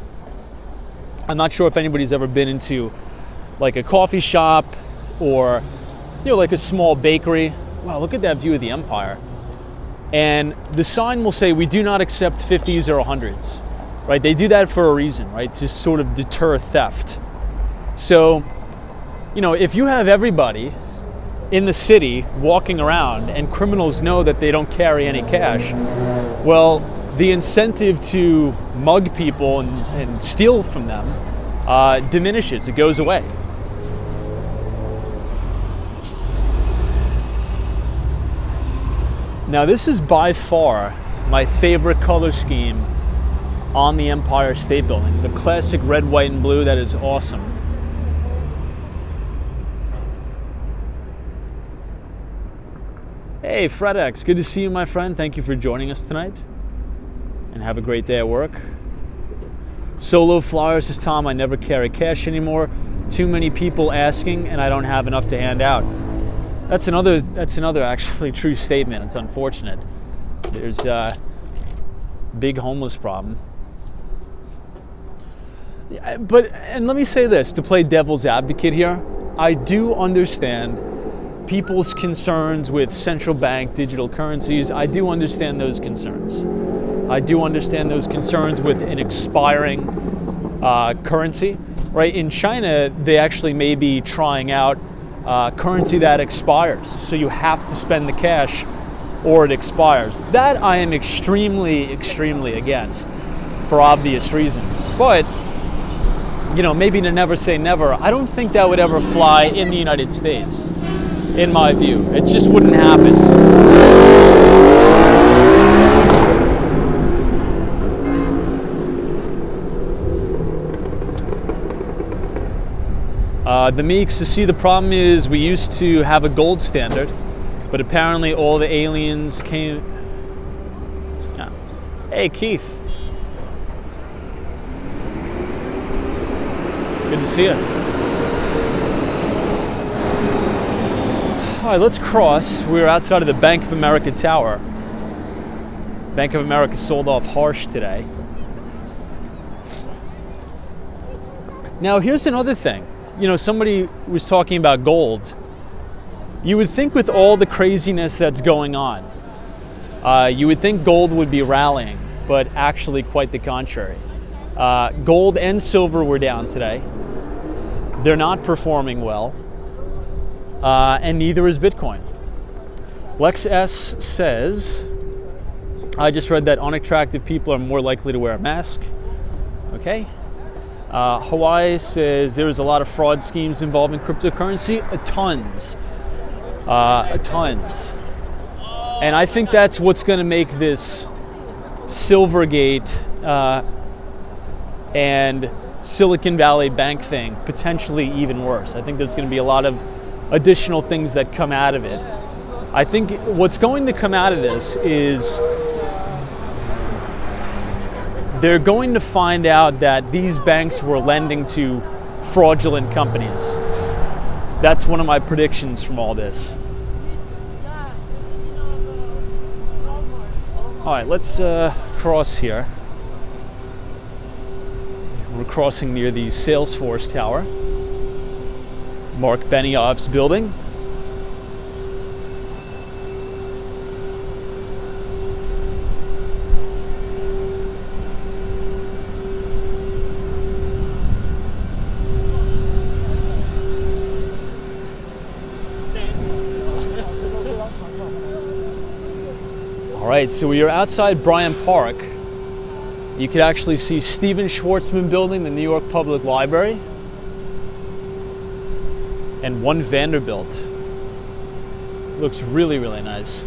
Speaker 1: I'm not sure if anybody's ever been into like a coffee shop or, you know, like a small bakery. Wow, look at that view of the Empire. And the sign will say, we do not accept 50s or 100s, right? They do that for a reason, right? To sort of deter theft. So, you know, if you have everybody in the city walking around and criminals know that they don't carry any cash, well, the incentive to mug people and steal from them diminishes, it goes away. Now this is by far my favorite color scheme on the Empire State Building. The classic red, white, and blue, that is awesome. Hey FredX, good to see you, my friend. Thank you for joining us tonight. And have a great day at work. Solo Flyer says, Tom, I never carry cash anymore. Too many people asking and I don't have enough to hand out. That's another actually true statement. It's unfortunate. There's a big homeless problem. And let me say this, to play devil's advocate here, I do understand people's concerns with central bank digital currencies. I do understand those concerns. I do understand those concerns with an expiring currency, right? In China, they actually may be trying out currency that expires. So you have to spend the cash or it expires. That I am extremely, extremely against for obvious reasons. But, you know, maybe to never say never, I don't think that would ever fly in the United States, in my view. It just wouldn't happen. The Meeks, to see the problem is we used to have a gold standard, but apparently all the aliens came. Yeah. Hey Keith. Good to see you. All right, let's cross. We're outside of the Bank of America Tower. Bank of America sold off harsh today. Now, here's another thing. You know, somebody was talking about gold. You would think with all the craziness that's going on, you would think gold would be rallying, but actually quite the contrary. Gold and silver were down today. They're not performing well, and neither is Bitcoin. Lex S says, I just read that unattractive people are more likely to wear a mask. Okay. Hawaii says there's a lot of fraud schemes involving cryptocurrency. Tons. Tons. And I think that's what's going to make this Silvergate and Silicon Valley Bank thing potentially even worse. I think there's going to be a lot of additional things that come out of it. I think what's going to come out of this is they're going to find out that these banks were lending to fraudulent companies. That's one of my predictions from all this. All right, let's cross here. We're crossing near the Salesforce Tower, Mark Benioff's building. All right, so we are outside Bryant Park. You could actually see Stephen Schwarzman building, the New York Public Library, and One Vanderbilt. Looks really, really nice.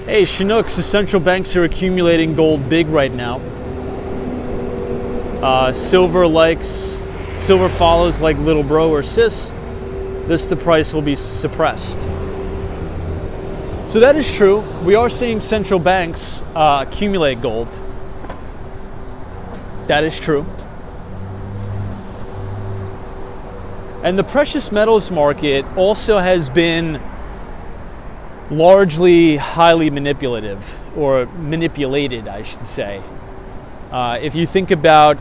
Speaker 1: Hey, Chinooks, the central banks are accumulating gold big right now. Silver follows like little bro or sis. The price will be suppressed. So that is true. We are seeing central banks accumulate gold. That is true. And the precious metals market also has been largely highly manipulative, or manipulated, I should say. If you think about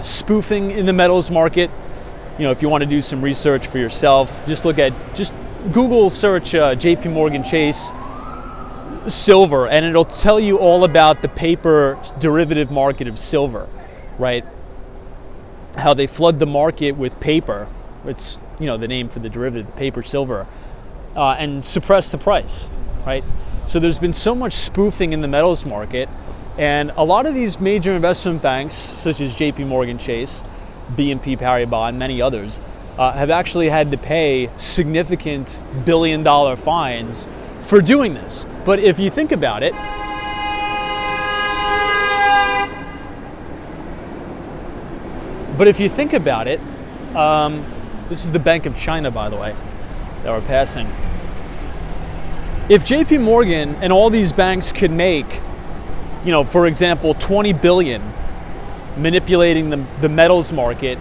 Speaker 1: spoofing in the metals market, you know, if you want to do some research for yourself, just Google search JP Morgan Chase silver, and it'll tell you all about the paper derivative market of silver, right? How they flood the market with paper. It's, you know, the name for the derivative, the paper silver, and suppress the price, right? So there's been so much spoofing in the metals market, and a lot of these major investment banks, such as JP Morgan Chase, BNP Paribas, and many others, have actually had to pay significant billion-dollar fines for doing this. But if you think about it, this is the Bank of China, by the way, that we're passing. If JP Morgan and all these banks could make, you know, for example, 20 billion manipulating the metals market,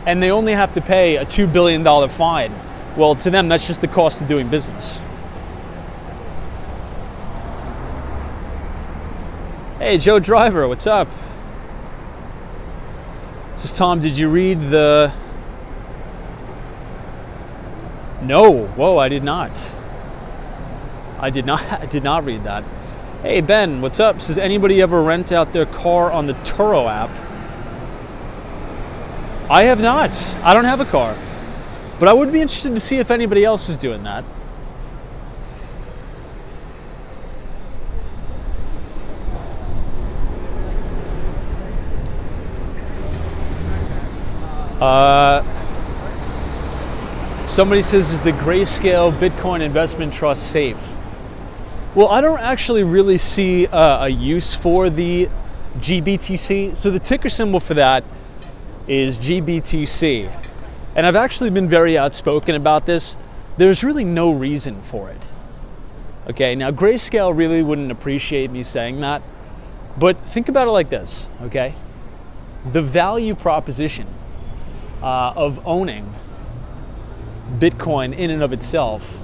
Speaker 1: and they only have to pay a $2 billion fine, well, to them, that's just the cost of doing business. Hey, Joe Driver, what's up? This is Tom. Did you read the... No. Whoa, I did not. I did not read that. Hey, Ben, what's up? Does anybody ever rent out their car on the Turo app? I have not. I don't have a car. But I would be interested to see if anybody else is doing that. Somebody says, is the Grayscale Bitcoin Investment Trust safe? Well, I don't actually really see a use for the GBTC. So the ticker symbol for that is GBTC. And I've actually been very outspoken about this. There's really no reason for it. Okay, now Grayscale really wouldn't appreciate me saying that. But think about it like this, okay? The value proposition of owning Bitcoin in and of itself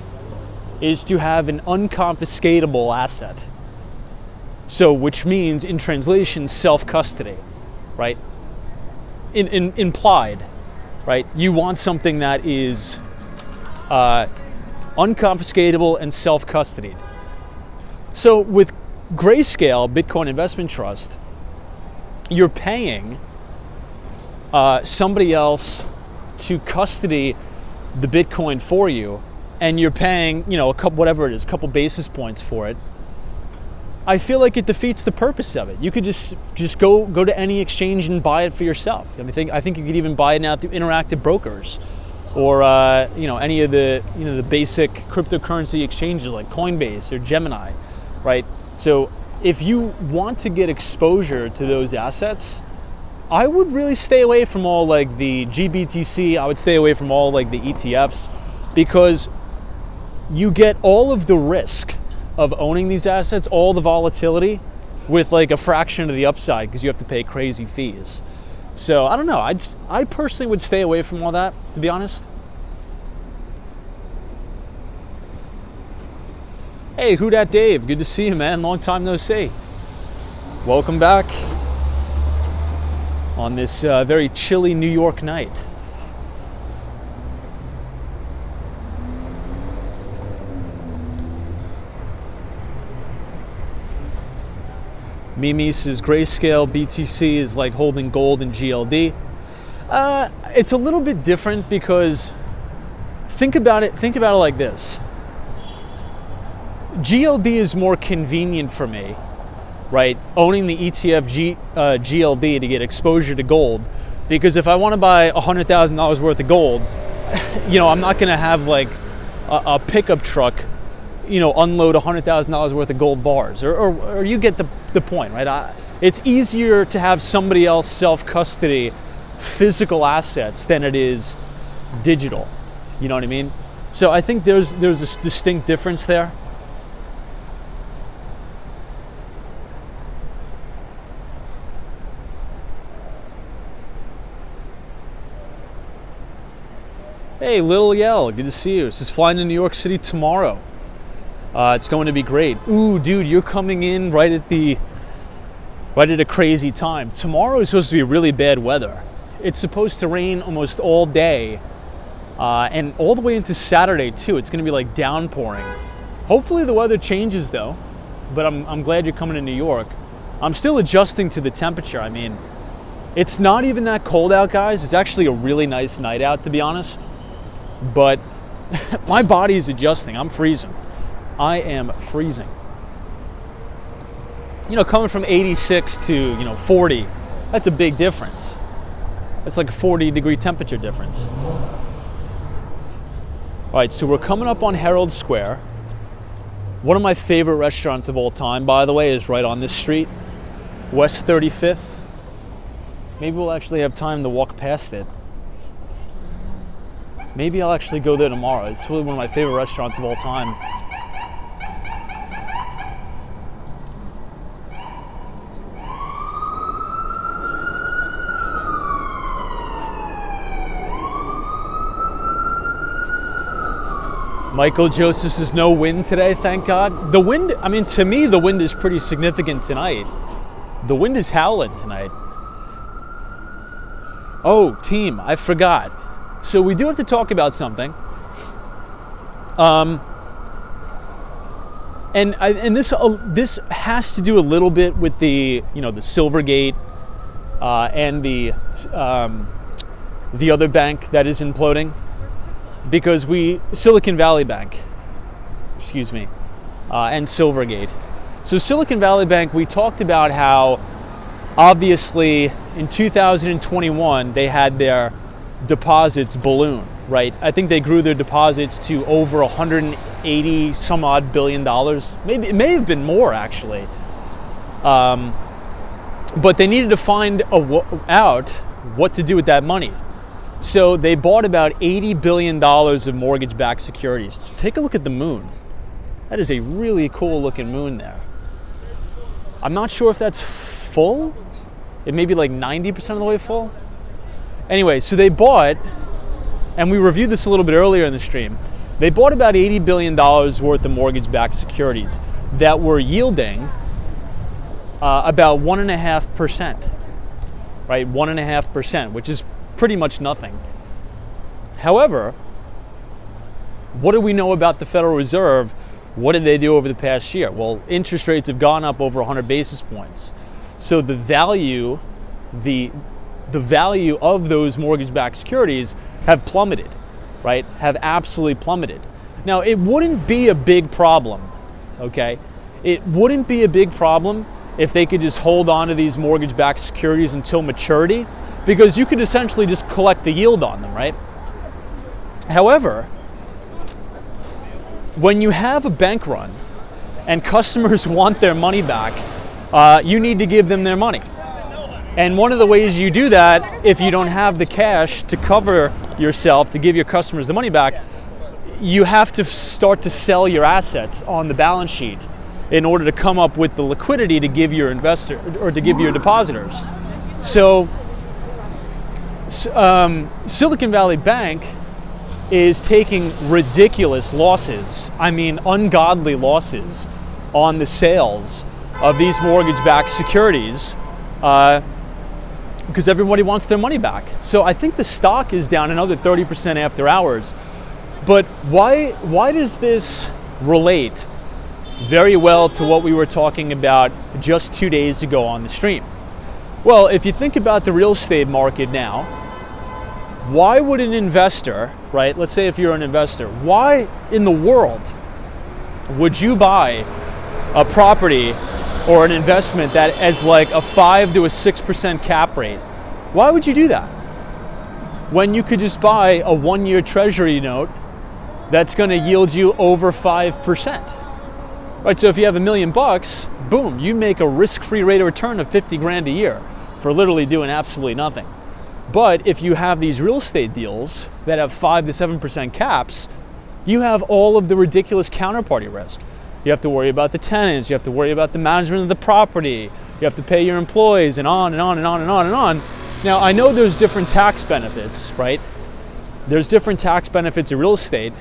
Speaker 1: is to have an unconfiscatable asset. So, which means in translation, self-custody, right? implied, right? You want something that is unconfiscatable and self-custodied. So with Grayscale Bitcoin Investment Trust, you're paying somebody else to custody the Bitcoin for you, and you're paying, a couple, whatever it is, a couple basis points for it. I feel like it defeats the purpose of it. You could just go to any exchange and buy it for yourself. I think you could even buy it now through interactive brokers, or any of the the basic cryptocurrency exchanges like Coinbase or Gemini, right? So if you want to get exposure to those assets, I would really stay away from all like the GBTC. I would stay away from all like the ETFs, because you get all of the risk of owning these assets, all the volatility, with like a fraction of the upside, because you have to pay crazy fees. So I don't know. I personally would stay away from all that, to be honest. Hey, who dat Dave? Good to see you, man. Long time no see. Welcome back on this very chilly New York night. Mimi says Grayscale BTC is like holding gold in GLD. It's a little bit different, because think about it like this. GLD is more convenient for me, right? Owning the ETF GLD to get exposure to gold, because if I want to buy $100,000 worth of gold, I'm not going to have like a pickup truck, unload $100,000 worth of gold bars, or you get the point, right? It's easier to have somebody else self-custody physical assets than it is digital. You know what I mean? So I think there's a distinct difference there. Hey, Lil Yell, good to see you. This is flying to New York City tomorrow. It's going to be great. Ooh, dude, you're coming in right at a crazy time. Tomorrow is supposed to be really bad weather. It's supposed to rain almost all day, and all the way into Saturday too. It's going to be like downpouring. Hopefully the weather changes though, but I'm glad you're coming to New York. I'm still adjusting to the temperature. I mean, it's not even that cold out, guys. It's actually a really nice night out, to be honest. But my body is adjusting. I'm freezing. I am freezing. Coming from 86 to 40, that's a big difference. That's like a 40-degree temperature difference. All right, so we're coming up on Herald Square. One of my favorite restaurants of all time, by the way, is right on this street, West 35th. Maybe we'll actually have time to walk past it. Maybe I'll actually go there tomorrow. It's really one of my favorite restaurants of all time. Michael Joseph says no wind today, thank God. The wind, to me, the wind is pretty significant tonight. The wind is howling tonight. Oh, team, I forgot. So we do have to talk about something. And this has to do a little bit with the the Silvergate and the other bank that is imploding, because Silicon Valley Bank, and Silvergate. So Silicon Valley Bank, we talked about how obviously in 2021 they had their deposits balloon, right? I think they grew their deposits to over 180 some odd billion dollars. Maybe it may have been more actually. But they needed to find out what to do with that money. So they bought about $80 billion of mortgage-backed securities. Take a look at the moon. That is a really cool looking moon there. I'm not sure if that's full. It may be like 90% of the way full. Anyway, so they bought, and we reviewed this a little bit earlier in the stream, they bought about $80 billion worth of mortgage-backed securities that were yielding about 1.5%. right? 1.5%, which is pretty much nothing. However, what do we know about the Federal Reserve? What did they do over the past year? Well, interest rates have gone up over 100 basis points. So the value of those mortgage-backed securities have plummeted, right? Have absolutely plummeted. Now, it wouldn't be a big problem, okay? It wouldn't be a big problem if they could just hold on to these mortgage-backed securities until maturity, because you could essentially just collect the yield on them, right? However, when you have a bank run and customers want their money back, you need to give them their money. And one of the ways you do that, if you don't have the cash to cover yourself, to give your customers the money back, you have to start to sell your assets on the balance sheet in order to come up with the liquidity to give your investor or to give your depositors. So Silicon Valley Bank is taking ridiculous losses, I mean ungodly losses, on the sales of these mortgage-backed securities because everybody wants their money back. So I think the stock is down another 30% after hours. But why does this relate very well to what we were talking about just 2 days ago on the stream? Well, if you think about the real estate market now, why would an investor, right, let's say if you're an investor, why in the world would you buy a property or an investment that has like a 5 to a 6% cap rate? Why would you do that when you could just buy a 1-year treasury note that's going to yield you over 5%? Right, so if you have $1 million, boom, you make a risk-free rate of return of 50 grand a year for literally doing absolutely nothing. But if you have these real estate deals that have 5 to 7% caps, you have all of the ridiculous counterparty risk. You have to worry about the tenants, you have to worry about the management of the property, you have to pay your employees, and on and on and on and on and on. Now, I know there's different tax benefits, right? There's different tax benefits in real estate,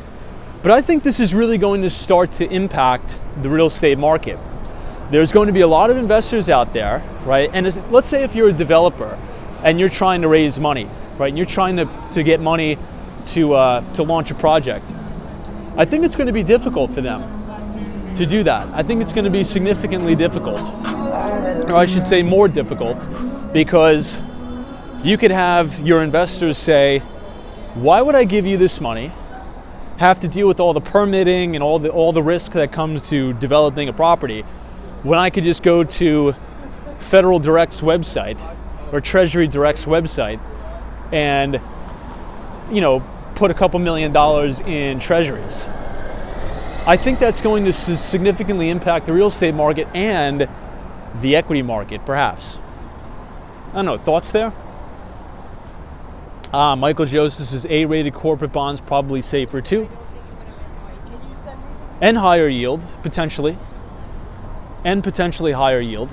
Speaker 1: but I think this is really going to start to impact the real estate market. There's going to be a lot of investors out there, right? And let's say if you're a developer and you're trying to raise money, right? And you're trying to get money to launch a project. I think it's going to be difficult for them to do that. I think it's going to be significantly difficult, or I should say more difficult, because you could have your investors say, why would I give you this money, have to deal with all the permitting and all the risk that comes to developing a property, when I could just go to Federal Direct's website or Treasury Direct's website and, you know, put a couple $1 million in treasuries. I think that's going to significantly impact the real estate market and the equity market, perhaps. I don't know, thoughts there? Michael Joseph says A-rated corporate bonds probably safer too. And higher yield, potentially. And potentially higher yield.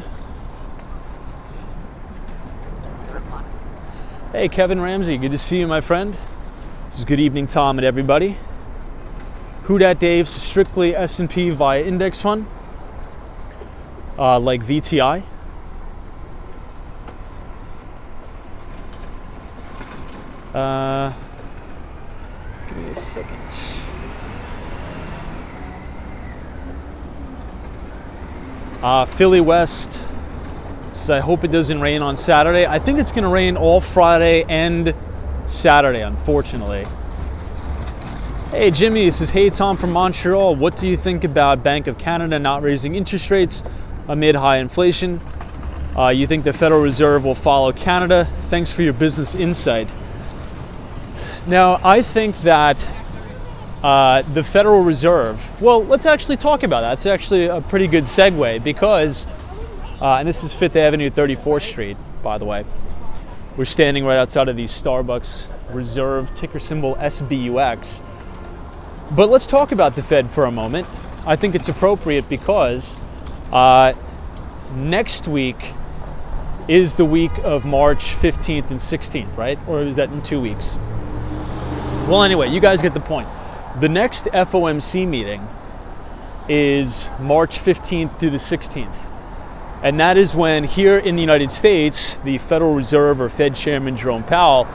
Speaker 1: Hey, Kevin Ramsey, good to see you, my friend. This is good evening, Tom, and everybody. Who Dat Dave, strictly S&P via index fund, like VTI. Give me a second. Philly West says, I hope it doesn't rain on Saturday. I think it's going to rain all Friday and Saturday, unfortunately. Hey, Jimmy says, hey, Tom from Montreal. What do you think about Bank of Canada not raising interest rates amid high inflation? You think the Federal Reserve will follow Canada? Thanks for your business insight. Now, I think that the Federal Reserve, well, let's actually talk about that. It's actually a pretty good segue because, and this is 5th Avenue, 34th Street, by the way. We're standing right outside of the Starbucks Reserve, ticker symbol SBUX. But let's talk about the Fed for a moment. I think it's appropriate because next week is the week of March 15th and 16th, right? Or is that in 2 weeks? Well, anyway, you guys get the point. The next FOMC meeting is March 15th through the 16th. And that is when here in the United States, the Federal Reserve or Fed Chairman Jerome Powell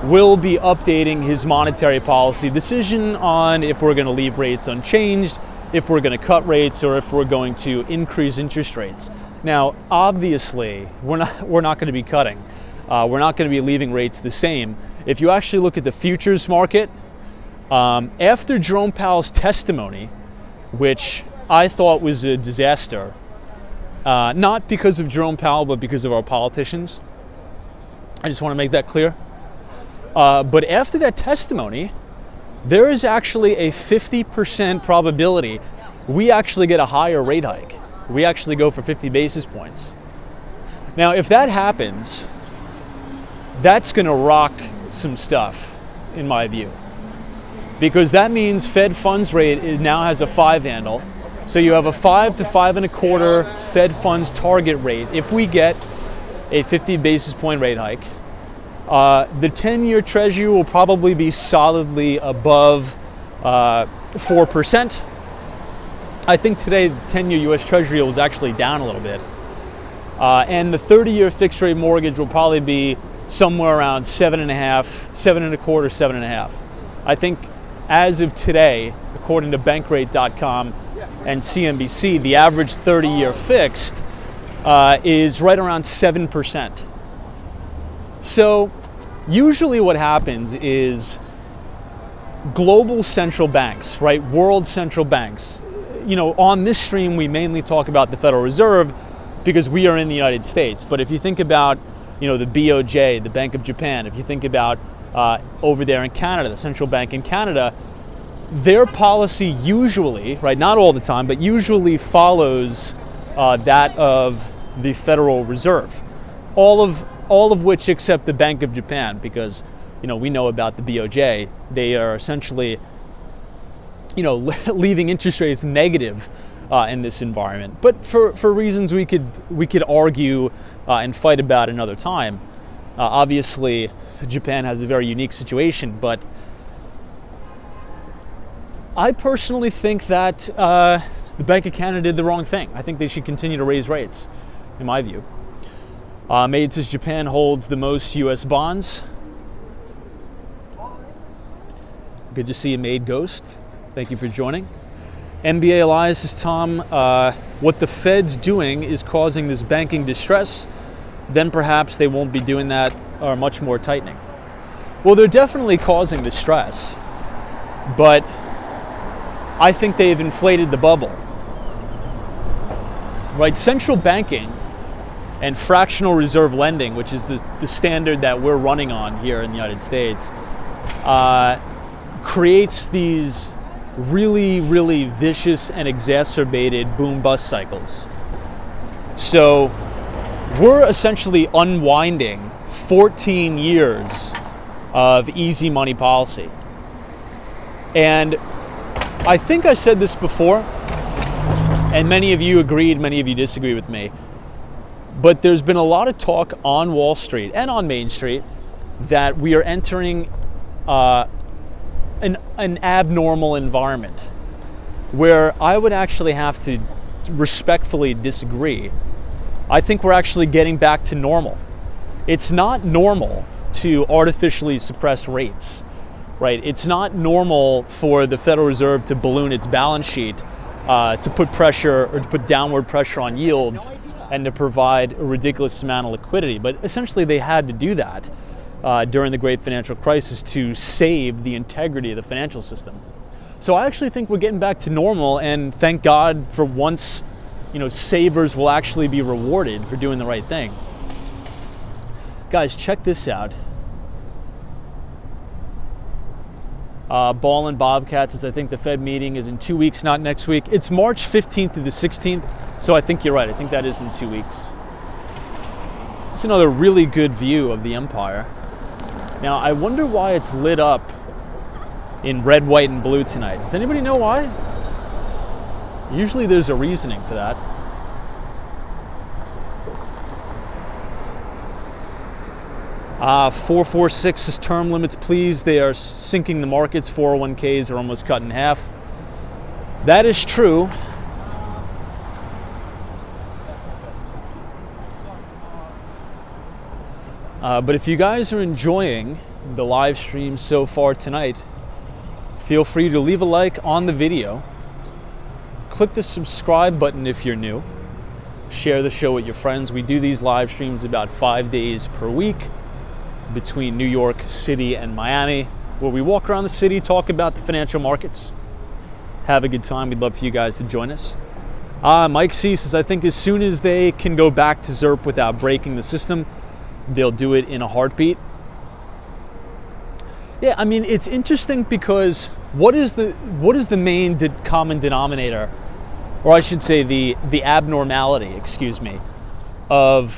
Speaker 1: will be updating his monetary policy decision on if we're going to leave rates unchanged, if we're going to cut rates, or if we're going to increase interest rates. Now, obviously, we're not going to be cutting. We're not going to be leaving rates the same. If you actually look at the futures market, after Jerome Powell's testimony, which I thought was a disaster, not because of Jerome Powell, but because of our politicians. I just want to make that clear. But after that testimony, there is actually a 50% probability we actually get a higher rate hike. We actually go for 50 basis points. Now, if that happens, that's going to rock some stuff, in my view. Because that means Fed funds rate now has a 5 handle. So you have a 5 to 5.25 Fed funds target rate if we get a 50 basis point rate hike. The 10-year Treasury will probably be solidly above 4%. I think today the 10-year U.S. Treasury was actually down a little bit. And the 30-year fixed rate mortgage will probably be somewhere around 7.5, 7.25, 7.5. I think as of today, according to bankrate.com and CNBC, the average 30-year fixed is right around 7%. So usually what happens is global central banks, right? World central banks. You know, on this stream, we mainly talk about the Federal Reserve because we are in the United States. But if you think about, you know, the BOJ, the Bank of Japan, if you think about over there in Canada, the central bank in Canada, their policy usually, right, not all the time, but usually follows that of the Federal Reserve. All of which except the Bank of Japan, because, you know, we know about the BOJ. They are essentially, you know, leaving interest rates negative in this environment. But for reasons we could argue and fight about another time. Obviously, Japan has a very unique situation, but I personally think that the Bank of Canada did the wrong thing. I think they should continue to raise rates, in my view. Made says Japan holds the most U.S. bonds. Good to see you, Made Ghost. Thank you for joining. NBA Elias says, Tom, what the Fed's doing is causing this banking distress. Then perhaps they won't be doing that or much more tightening. Well, they're definitely causing the stress, but I think they've inflated the bubble. Right? Central banking and fractional reserve lending, which is the standard that we're running on here in the United States, creates these really, really vicious and exacerbated boom-bust cycles. So we're essentially unwinding 14 years of easy money policy. And I think I said this before, and many of you agreed, many of you disagree with me, but there's been a lot of talk on Wall Street and on Main Street that we are entering an abnormal environment, where I would actually have to respectfully disagree. I think we're actually getting back to normal. It's not normal to artificially suppress rates, right? It's not normal for the Federal Reserve to balloon its balance sheet, to put pressure or to put downward pressure on yields and to provide a ridiculous amount of liquidity. But essentially they had to do that during the great financial crisis to save the integrity of the financial system. So I actually think we're getting back to normal, and thank God for once, you know, savers will actually be rewarded for doing the right thing. Guys, check this out. Ball and Bobcat says, I think the Fed meeting is in 2 weeks, not next week. It's March 15th to the 16th, so I think you're right. I think that is in 2 weeks. It's another really good view of the Empire. Now, I wonder why it's lit up in red, white, and blue tonight. Does anybody know why? Usually there's a reasoning for that. Uh, 446 is term limits, please. They are sinking the markets. 401ks are almost cut in half. That is true. But if you guys are enjoying the live stream so far tonight, feel free to leave a like on the video. Click the subscribe button if you're new. Share the show with your friends. We do these live streams about 5 days per week between New York City and Miami, where we walk around the city, talk about the financial markets, have a good time. We'd love for you guys to join us. Mike C says, I think as soon as they can go back to ZERP without breaking the system, they'll do it in a heartbeat. Yeah, I mean, it's interesting because what is the main common denominator, or I should say the abnormality, excuse me, of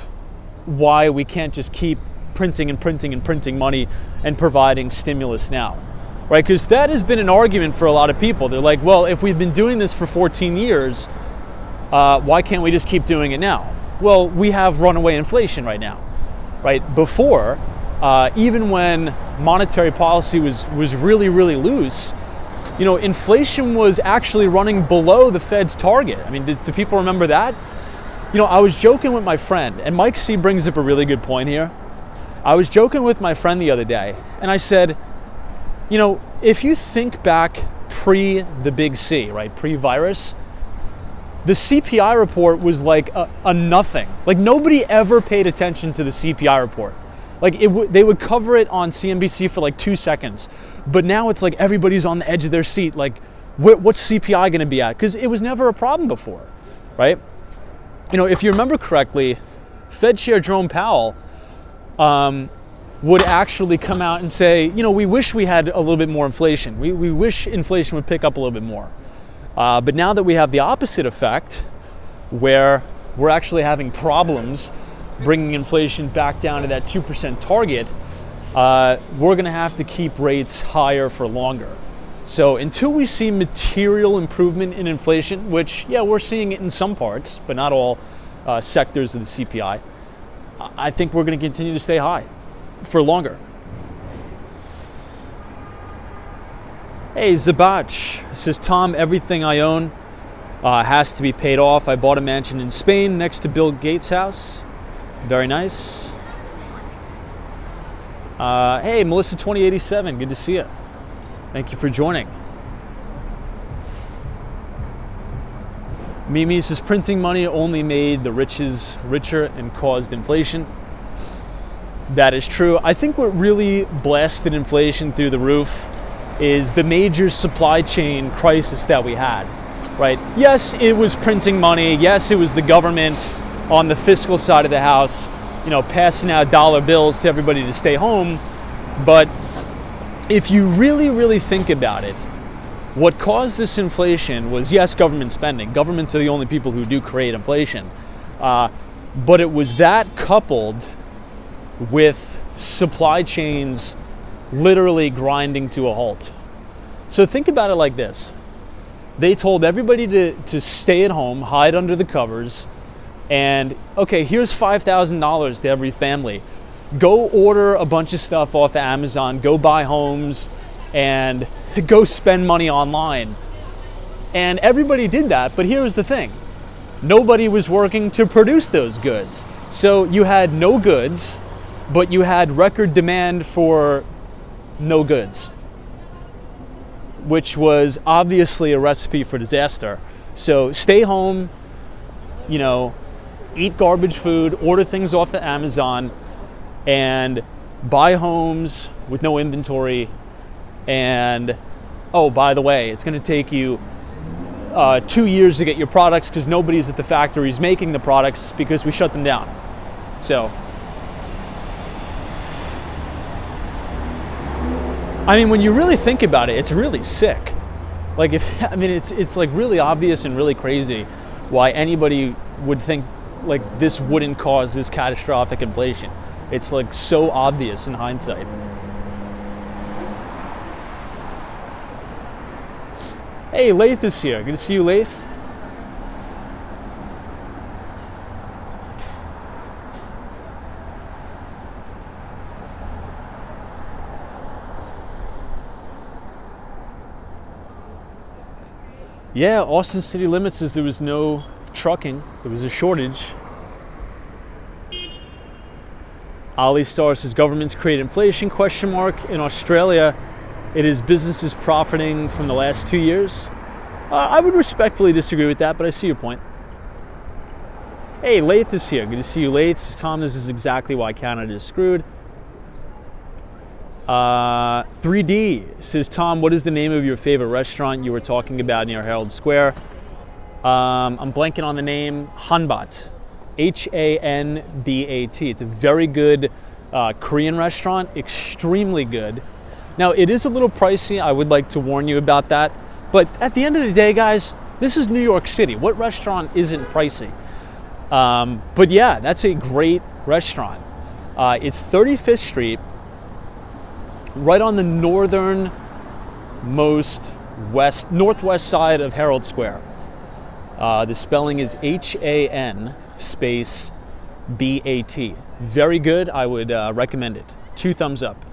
Speaker 1: why we can't just keep printing and printing and printing money and providing stimulus now, right? Because that has been an argument for a lot of people. They're like, well, if we've been doing this for 14 years, why can't we just keep doing it now? Well, we have runaway inflation right now, right? Before, even when monetary policy was really, really loose, you know, inflation was actually running below the Fed's target. I mean, do people remember that? You know, I was joking with my friend, and Mike C brings up a really good point here. I was joking with my friend the other day, and I said, you know, if you think back pre the big C, right, pre-virus, the CPI report was like a nothing. Like, nobody ever paid attention to the CPI report. Like, they would cover it on CNBC for like 2 seconds. But now it's like everybody's on the edge of their seat. Like, what's CPI going to be at? Because it was never a problem before, right? You know, if you remember correctly, Fed Chair Jerome Powell would actually come out and say, you know, we wish we had a little bit more inflation. We wish inflation would pick up a little bit more. But now that we have the opposite effect, where we're actually having problems bringing inflation back down to that 2% target, we're going to have to keep rates higher for longer. So until we see material improvement in inflation, which, yeah, we're seeing it in some parts, but not all sectors of the CPI, I think we're going to continue to stay high for longer. Hey, Zabach says, Tom, everything I own has to be paid off. I bought a mansion in Spain next to Bill Gates' house. Very nice. Hey, Melissa 2087, good to see you. Thank you for joining. Mimi says, printing money only made the riches richer and caused inflation. That is true. I think what really blasted inflation through the roof is the major supply chain crisis that we had, right? Yes, it was printing money. Yes, it was the government on the fiscal side of the house, you know, passing out dollar bills to everybody to stay home. But if you really, really think about it, what caused this inflation was, yes, government spending. Governments are the only people who do create inflation. But it was that coupled with supply chains literally grinding to a halt. So think about it like this. They told everybody to stay at home, hide under the covers, and, okay, here's $5,000 to every family. Go order a bunch of stuff off of Amazon, go buy homes, and go spend money online. And everybody did that, but here's the thing. Nobody was working to produce those goods. So you had no goods, but you had record demand for no goods, which was obviously a recipe for disaster. So stay home, you know, eat garbage food, order things off of Amazon, and buy homes with no inventory. And, oh, by the way, it's going to take you 2 years to get your products because nobody's at the factories making the products because we shut them down. So, I mean, when you really think about it, it's really sick. Like, it's like really obvious and really crazy why anybody would think like this wouldn't cause this catastrophic inflation. It's like so obvious in hindsight. Hey, Lath is here. Good to see you, Lath. Yeah, Austin City Limits says there was no trucking. There was a shortage. Ali Star says governments create inflation, ? In Australia, it is businesses profiting from the last 2 years. I would respectfully disagree with that, but I see your point. Hey, Lath is here. Good to see you, Lath. Says Tom, this is exactly why Canada is screwed. 3D says, Tom, what is the name of your favorite restaurant you were talking about near Herald Square? I'm blanking on the name. Hanbat. Hanbat. It's a very good Korean restaurant, extremely good. Now, it is a little pricey. I would like to warn you about that. But at the end of the day, guys, this is New York City. What restaurant isn't pricey? But yeah, that's a great restaurant. It's 35th Street, right on the northernmost northwest side of Herald Square. The spelling is HAN space BAT. Very good. I would recommend it. 2 thumbs up.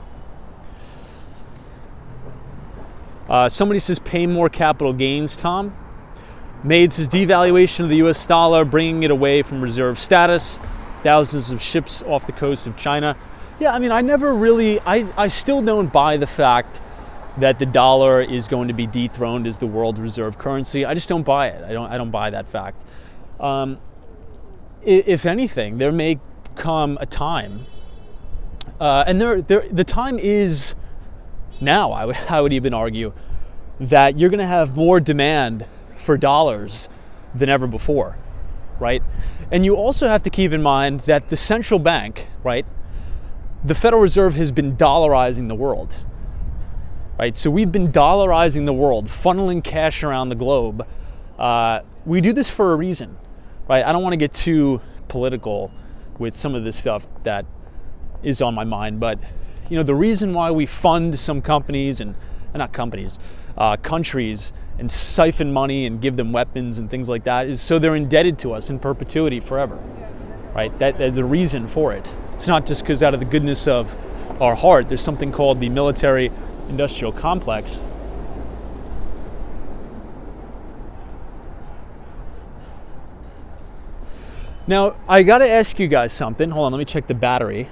Speaker 1: Somebody says pay more capital gains, Tom. Made says devaluation of the US dollar, bringing it away from reserve status. Thousands of ships off the coast of China. Yeah, I mean, I still don't buy the fact that the dollar is going to be dethroned as the world reserve currency. I just don't buy it. I don't buy that fact. If anything, there may come a time, and the time is now, I would even argue, that you're going to have more demand for dollars than ever before, right? And you also have to keep in mind that the central bank, right, the Federal Reserve has been dollarizing the world, right? So we've been dollarizing the world, funneling cash around the globe. We do this for a reason, right? I don't want to get too political with some of this stuff that is on my mind, but you know, the reason why we fund some companies and not companies, countries, and siphon money and give them weapons and things like that is so they're indebted to us in perpetuity forever, right? There's a reason for it. It's not just because out of the goodness of our heart. There's something called the military-industrial complex. Now, I got to ask you guys something. Hold on, let me check the battery.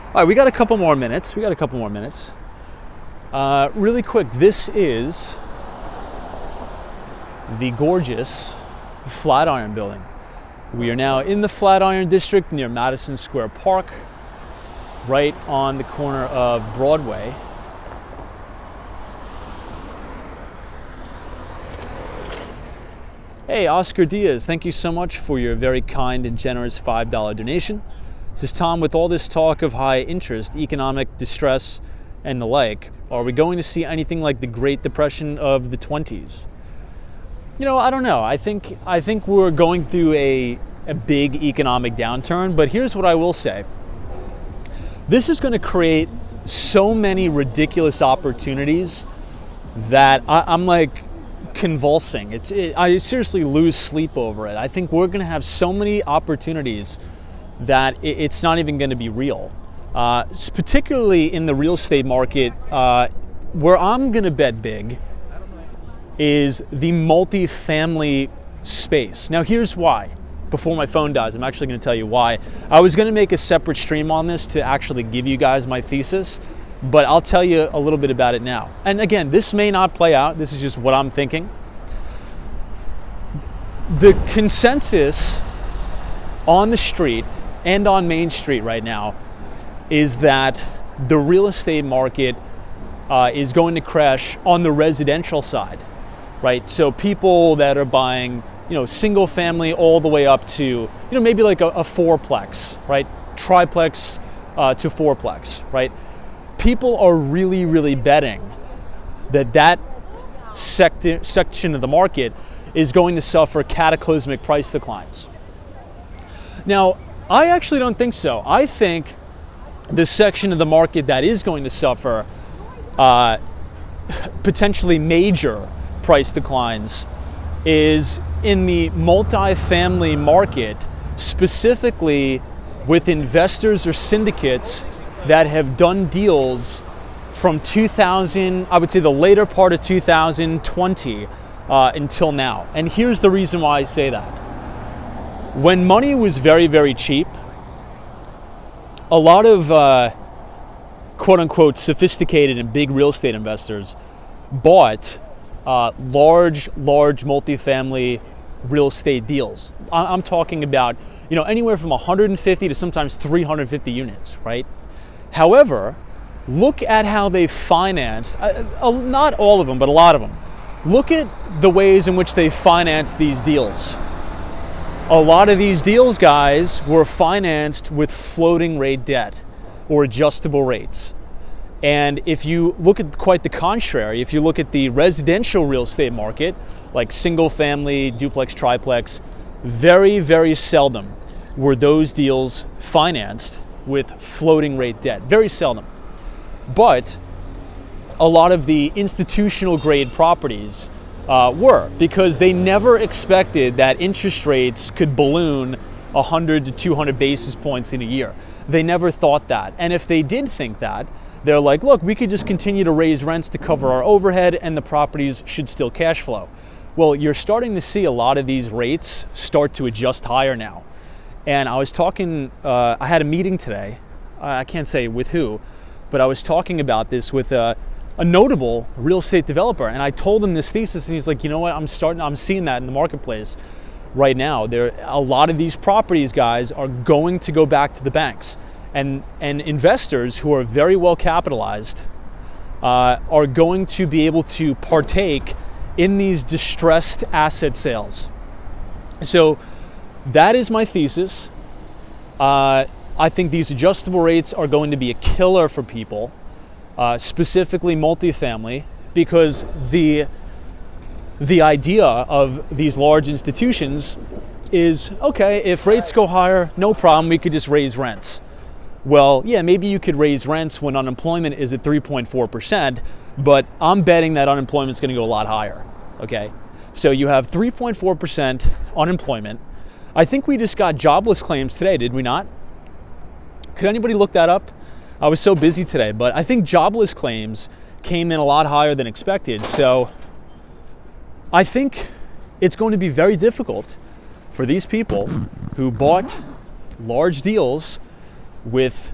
Speaker 1: All right, we got a couple more minutes. Really quick, this is the gorgeous Flatiron Building. We are now in the Flatiron District near Madison Square Park, right on the corner of Broadway. Hey, Oscar Diaz, thank you so much for your very kind and generous $5 donation. This is Tom. With all this talk of high interest, economic distress, and the like, are we going to see anything like the Great Depression of the 20s? You know, I don't know. I think we're going through a big economic downturn, but here's what I will say. This is going to create so many ridiculous opportunities that I'm like convulsing. I seriously lose sleep over it. I think we're going to have so many opportunities that it's not even going to be real. Particularly in the real estate market, where I'm going to bet big is the multifamily space. Now, here's why. Before my phone dies, I'm actually going to tell you why. I was going to make a separate stream on this to actually give you guys my thesis, but I'll tell you a little bit about it now. And again, this may not play out. This is just what I'm thinking. The consensus on the street and on Main Street right now is that the real estate market is going to crash on the residential side, right? So people that are buying, single family all the way up to, maybe like a fourplex, right? Triplex to fourplex, right? People are really, really betting that section of the market is going to suffer cataclysmic price declines. Now, I actually don't think so. I think the section of the market that is going to suffer potentially major price declines is in the multifamily market, specifically with investors or syndicates that have done deals from 2000, I would say the later part of 2020 until now. And here's the reason why I say that. When money was very, very cheap, a lot of quote-unquote sophisticated and big real estate investors bought large multifamily real estate deals. I'm talking about, anywhere from 150 to sometimes 350 units, right? However, look at how they financed, not all of them, but a lot of them. Look at the ways in which they financed these deals. A lot of these deals, guys, were financed with floating rate debt or adjustable rates. And if you look at quite the contrary, if you look at the residential real estate market, like single family, duplex, triplex, very, very seldom were those deals financed with floating rate debt. Very seldom. But a lot of the institutional grade properties were, because they never expected that interest rates could balloon 100 to 200 basis points in a year. They never thought that. And if they did think that, they're like, look, we could just continue to raise rents to cover our overhead and the properties should still cash flow. Well, you're starting to see a lot of these rates start to adjust higher now. And I was talking, I had a meeting today, I can't say with who, but I was talking about this with a notable real estate developer, and I told him this thesis, and he's like, you know what, I'm seeing that in the marketplace right now. A lot of these properties, guys, are going to go back to the banks, and investors who are very well capitalized are going to be able to partake in these distressed asset sales. So that is my thesis. I think these adjustable rates are going to be a killer for people, specifically multifamily, because the idea of these large institutions is, okay, if rates go higher, no problem, we could just raise rents. Well, yeah, maybe you could raise rents when unemployment is at 3.4%, but I'm betting that unemployment is going to go a lot higher, okay? So you have 3.4% unemployment. I think we just got jobless claims today, did we not? Could anybody look that up? I was so busy today, but I think jobless claims came in a lot higher than expected. So I think it's going to be very difficult for these people who bought large deals with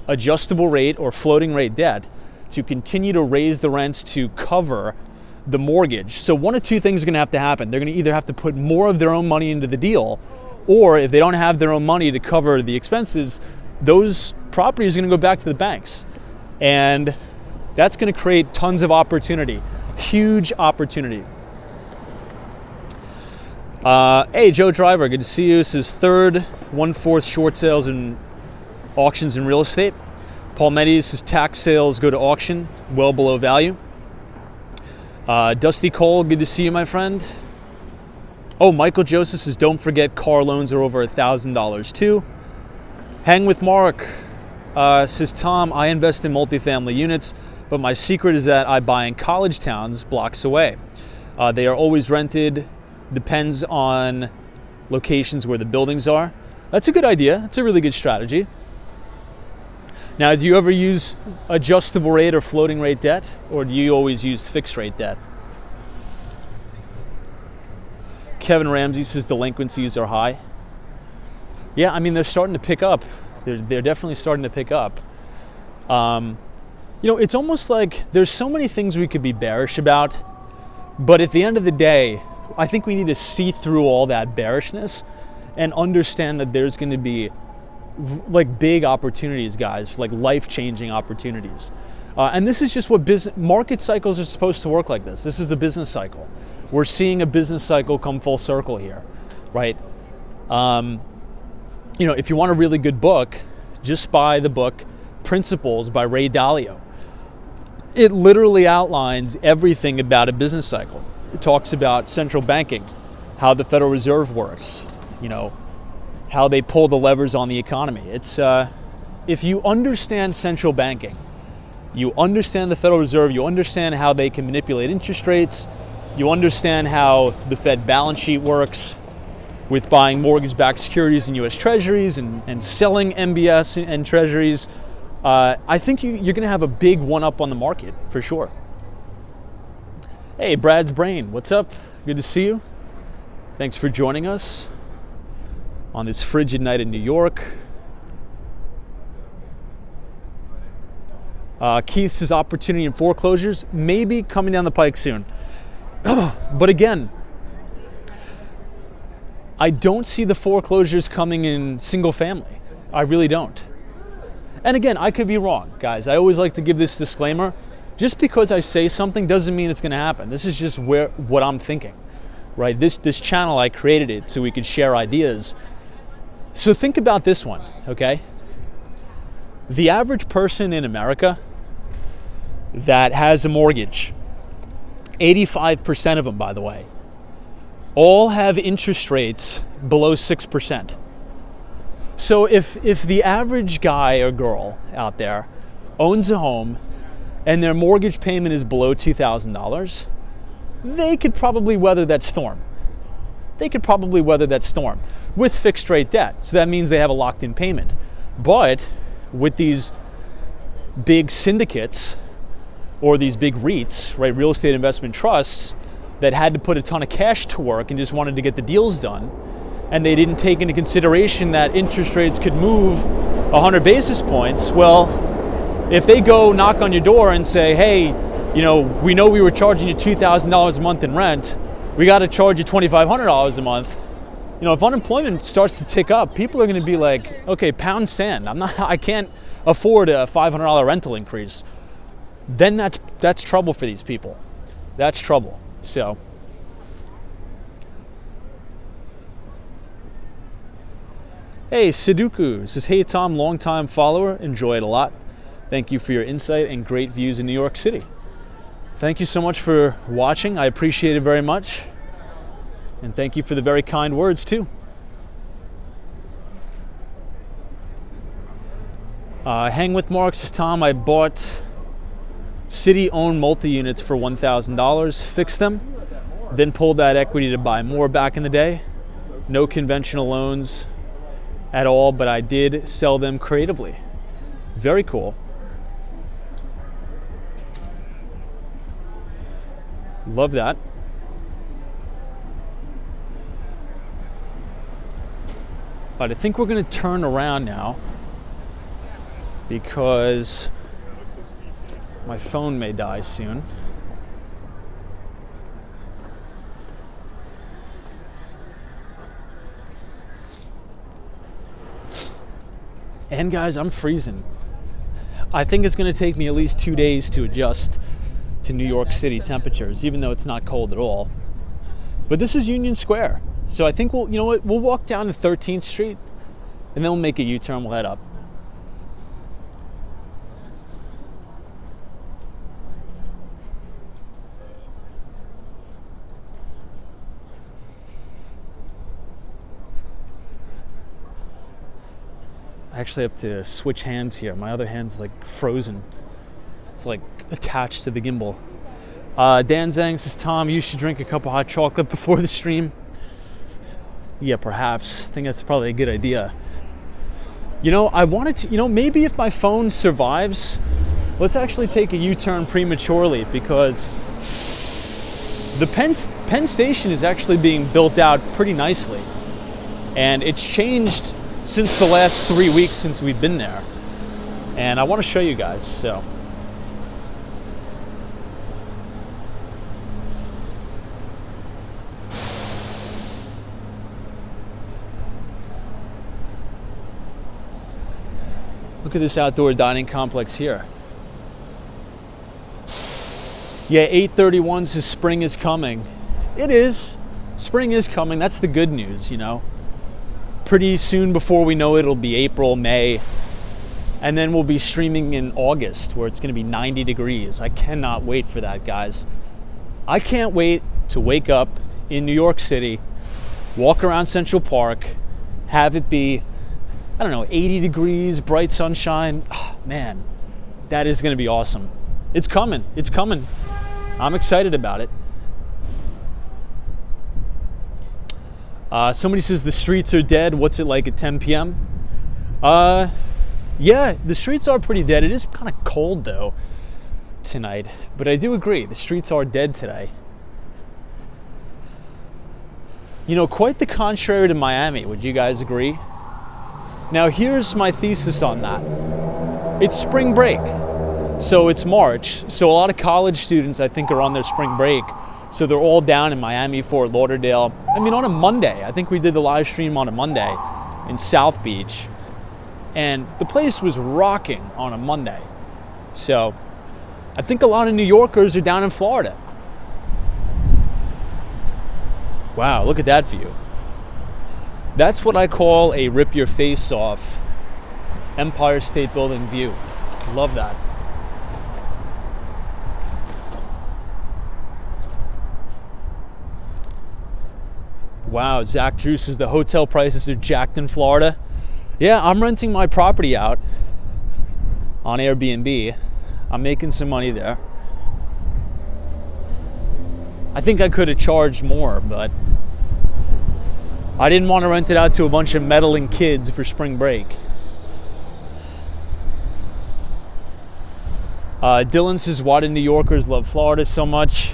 Speaker 1: adjustable rate or floating rate debt to continue to raise the rents to cover the mortgage. So one of two things is going to have to happen. They're going to either have to put more of their own money into the deal, or if they don't have their own money to cover the expenses, those properties are going to go back to the banks. And that's going to create tons of opportunity, huge opportunity. Hey, Joe Driver, good to see you. This is third 1/4 short sales and auctions in real estate. Paul Meddy says tax sales go to auction, well below value. Dusty Cole, good to see you, my friend. Oh, Michael Joseph says don't forget car loans are over $1,000 too. Hang with Mark says, Tom, I invest in multifamily units, but my secret is that I buy in college towns blocks away. They are always rented, depends on locations where the buildings are. That's a good idea. It's a really good strategy. Now, do you ever use adjustable rate or floating rate debt, or do you always use fixed rate debt? Kevin Ramsey says delinquencies are high. Yeah, I mean, they're starting to pick up. They're definitely starting to pick up. It's almost like there's so many things we could be bearish about, but at the end of the day, I think we need to see through all that bearishness and understand that there's going to be like big opportunities, guys, like life-changing opportunities. And this is just what market cycles are supposed to work like this. This is a business cycle. We're seeing a business cycle come full circle here, right? If you want a really good book, just buy the book Principles by Ray Dalio. It literally outlines everything about a business cycle. It talks about central banking, how the Federal Reserve works, how they pull the levers on the economy. It's if you understand central banking, you understand the Federal Reserve, you understand how they can manipulate interest rates, you understand how the Fed balance sheet works with buying mortgage-backed securities in U.S. Treasuries and selling MBS and Treasuries. I think you're going to have a big one-up on the market for sure. Hey, Brad's Brain, what's up? Good to see you. Thanks for joining us on this frigid night in New York. Keith's opportunity in foreclosures may be coming down the pike soon. But again, I don't see the foreclosures coming in single family. I really don't. And again, I could be wrong, guys. I always like to give this disclaimer. Just because I say something doesn't mean it's going to happen. This is just what I'm thinking, right? This channel, I created it so we could share ideas. So think about this one, okay? The average person in America that has a mortgage, 85% of them, by the way, all have interest rates below 6%. So if the average guy or girl out there owns a home and their mortgage payment is below $2,000, they could probably weather that storm. They could probably weather that storm with fixed rate debt. So that means they have a locked in payment. But with these big syndicates or these big REITs, right, real estate investment trusts, that had to put a ton of cash to work and just wanted to get the deals done, and they didn't take into consideration that interest rates could move 100 basis points, well, if they go knock on your door and say, hey, you know we were charging you $2,000 a month in rent, we got to charge you $2,500 a month. You know, if unemployment starts to tick up, people are going to be like, okay, pound sand. I can't afford a $500 rental increase. Then that's trouble for these people. That's trouble. So, hey, Sudoku says, hey Tom, longtime follower, enjoy it a lot. Thank you for your insight and great views in New York City. Thank you so much for watching. I appreciate it very much. And thank you for the very kind words too. Hang with Mark says, Tom, I bought city-owned multi-units for $1,000, fixed them, then pulled that equity to buy more back in the day. No conventional loans at all, but I did sell them creatively. Very cool. Love that. But I think we're going to turn around now because my phone may die soon. And guys, I'm freezing. I think it's going to take me at least 2 days to adjust to New York City temperatures, even though it's not cold at all. But this is Union Square. So I think we'll walk down to 13th Street and then we'll make a U-turn, we'll head up. I actually have to switch hands here. My other hand's like frozen. It's like attached to the gimbal. Dan Zhang says, Tom, you should drink a cup of hot chocolate before the stream. Yeah, perhaps. I think that's probably a good idea. You know, I wanted to, maybe if my phone survives, let's actually take a U-turn prematurely, because the Penn Station is actually being built out pretty nicely. And it's changed since the last 3 weeks since we've been there. And I want to show you guys, so. Look at this outdoor dining complex here. Yeah, 831 says spring is coming. It is. Spring is coming. That's the good news, Pretty soon, before we know it, it'll be April, May, and then we'll be streaming in August where it's going to be 90 degrees. I cannot wait for that, guys. I can't wait to wake up in New York City, walk around Central Park, have it be, 80 degrees, bright sunshine. Oh, man, that is going to be awesome. It's coming. It's coming. I'm excited about it. Somebody says the streets are dead. What's it like at 10 p.m.? Yeah, the streets are pretty dead. It is kind of cold, though, tonight. But I do agree. The streets are dead today. Quite the contrary to Miami. Would you guys agree? Now, here's my thesis on that. It's spring break. So it's March. So a lot of college students, I think, are on their spring break. So they're all down in Miami, Fort Lauderdale. I mean, on a Monday. I think we did the live stream on a Monday in South Beach. And the place was rocking on a Monday. So I think a lot of New Yorkers are down in Florida. Wow, look at that view. That's what I call a rip your face off Empire State Building view. Love that. Wow, Zach Drew says the hotel prices are jacked in Florida. Yeah, I'm renting my property out on Airbnb. I'm making some money there. I think I could have charged more, but I didn't want to rent it out to a bunch of meddling kids for spring break. Dylan says, why do New Yorkers love Florida so much?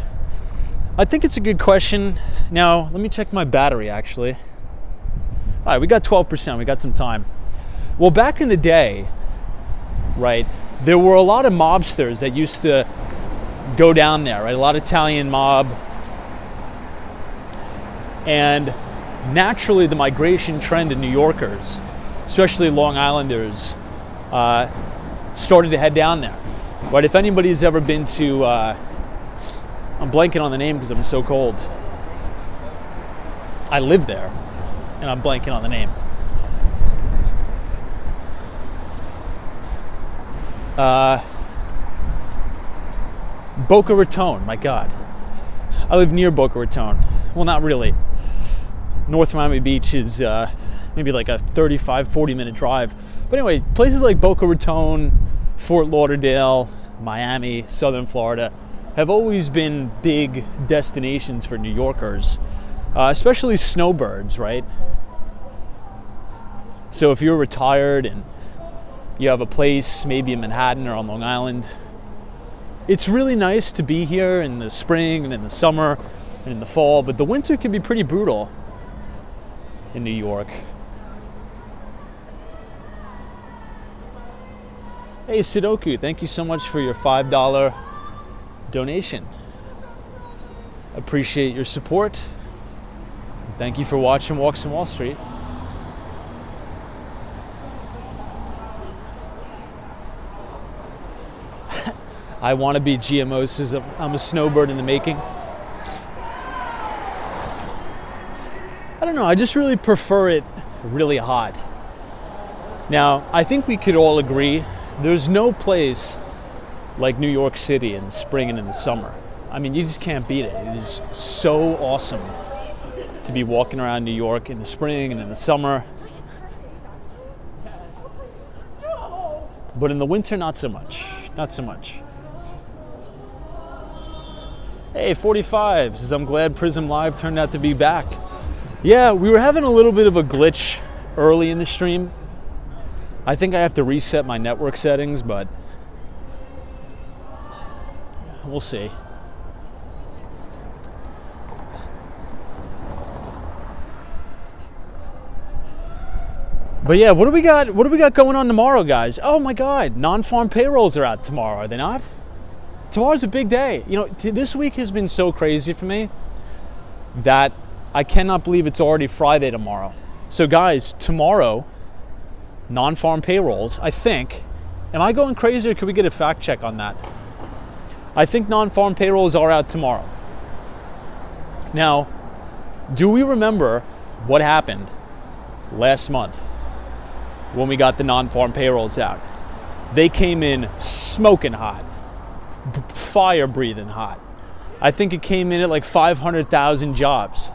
Speaker 1: I think it's a good question. Now, let me check my battery, actually. All right, we got 12%. We got some time. Well, back in the day, right, there were a lot of mobsters that used to go down there, right? A lot of Italian mob. And naturally, the migration trend in New Yorkers, especially Long Islanders, started to head down there. Right? If anybody's ever been to, I'm blanking on the name because I'm so cold. I live there, and I'm blanking on the name. Boca Raton, my God. I live near Boca Raton. Well, not really. North Miami Beach is maybe like a 35, 40-minute drive. But anyway, places like Boca Raton, Fort Lauderdale, Miami, Southern Florida have always been big destinations for New Yorkers, especially snowbirds, right? So if you're retired and you have a place maybe in Manhattan or on Long Island, it's really nice to be here in the spring and in the summer and in the fall, but the winter can be pretty brutal in New York. Hey Sudoku, thank you so much for your $5 donation. Appreciate your support. Thank you for watching Walks on Wall Street. I want to be GMO, says I'm a snowbird in the making. I don't know, I just really prefer it really hot. Now, I think we could all agree there's no place like New York City in the spring and in the summer. I mean, you just can't beat it. It is so awesome to be walking around New York in the spring and in the summer. But in the winter, not so much. Not so much. Hey, 45 says, I'm glad Prism Live turned out to be back. Yeah, we were having a little bit of a glitch early in the stream. I think I have to reset my network settings, but we'll see. But yeah, what do we got? What do we got going on tomorrow, guys? Oh my God, non-farm payrolls are out tomorrow, are they not? Tomorrow's a big day. You know, this week has been so crazy for me that I cannot believe it's already Friday tomorrow. So guys, tomorrow, non-farm payrolls, I think. Am I going crazy, or could we get a fact check on that? I think non-farm payrolls are out tomorrow. Now, do we remember what happened last month when we got the non-farm payrolls out? They came in smoking hot, fire breathing hot. I think it came in at like 500,000 jobs,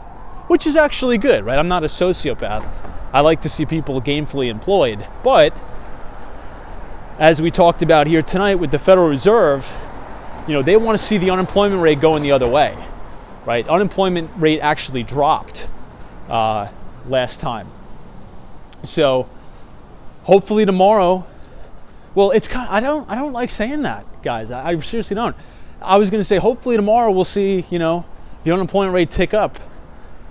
Speaker 1: which is actually good, right? I'm not a sociopath. I like to see people gainfully employed. But as we talked about here tonight with the Federal Reserve, you know, they want to see the unemployment rate going the other way, right? Unemployment rate actually dropped last time. So hopefully tomorrow, well, it's kind of, I don't like saying that, guys. I seriously don't. I was going to say hopefully tomorrow we'll see, you know, the unemployment rate tick up.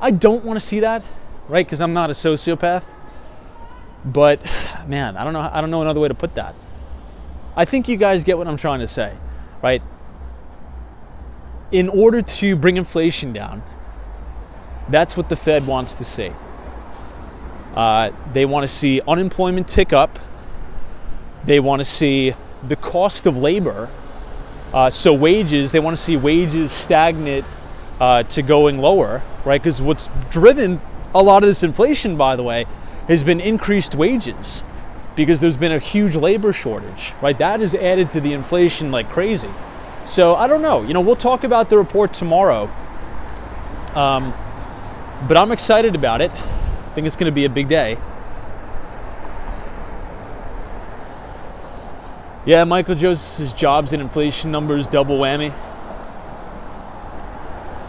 Speaker 1: I don't want to see that, right? Because I'm not a sociopath. But man, I don't know another way to put that. I think you guys get what I'm trying to say, right? In order to bring inflation down, that's what the Fed wants to see. They want to see unemployment tick up. They want to see the cost of labor, so wages, they want to see wages stagnant to going lower, right? Because what's driven a lot of this inflation, by the way, has been increased wages, because there's been a huge labor shortage, right? That has added to the inflation like crazy. So I don't know, we'll talk about the report tomorrow, but I'm excited about it. I think it's going to be a big day. Yeah, Michael Joseph's jobs and inflation numbers, double whammy.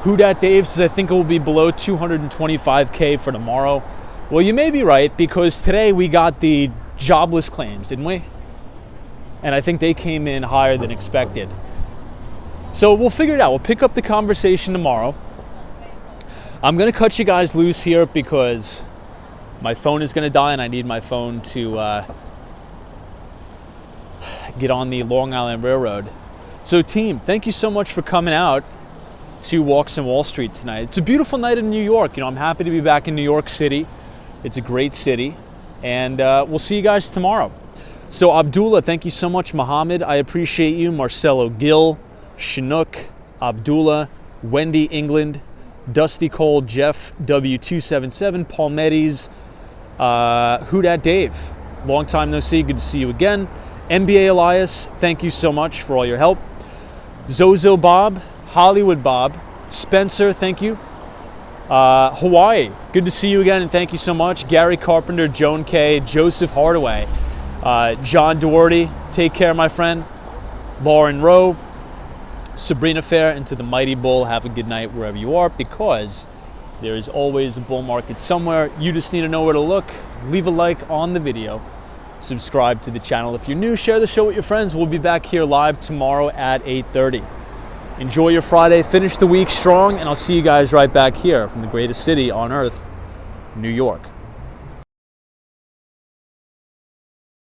Speaker 1: Who Dat Dave says, I think it will be below 225K for tomorrow. Well, you may be right, because today we got the jobless claims, didn't we? And I think they came in higher than expected. So we'll figure it out. We'll pick up the conversation tomorrow. I'm going to cut you guys loose here because my phone is going to die and I need my phone to get on the Long Island Railroad. So team, thank you so much for coming out to Walks on Wall Street tonight. It's a beautiful night in New York. I'm happy to be back in New York City. It's a great city, and we'll see you guys tomorrow. So Abdullah, thank you so much. Mohammed, I appreciate you. Marcelo Gill, Chinook, Abdullah, Wendy England, Dusty Cole, Jeff W277, Palmettis, Who Dat Dave. Long time no see, good to see you again. NBA Elias, thank you so much for all your help. Zozo Bob, Hollywood Bob, Spencer, thank you. Hawaii, good to see you again and thank you so much. Gary Carpenter, Joan K, Joseph Hardaway, John Doherty, take care my friend. Lauren Rowe, Sabrina Fair, and to the Mighty Bull, have a good night wherever you are, because there is always a bull market somewhere. You just need to know where to look. Leave a like on the video. Subscribe to the channel if you're new. Share the show with your friends. We'll be back here live tomorrow at 8:30. Enjoy your Friday. Finish the week strong, and I'll see you guys right back here from the greatest city on earth, New York.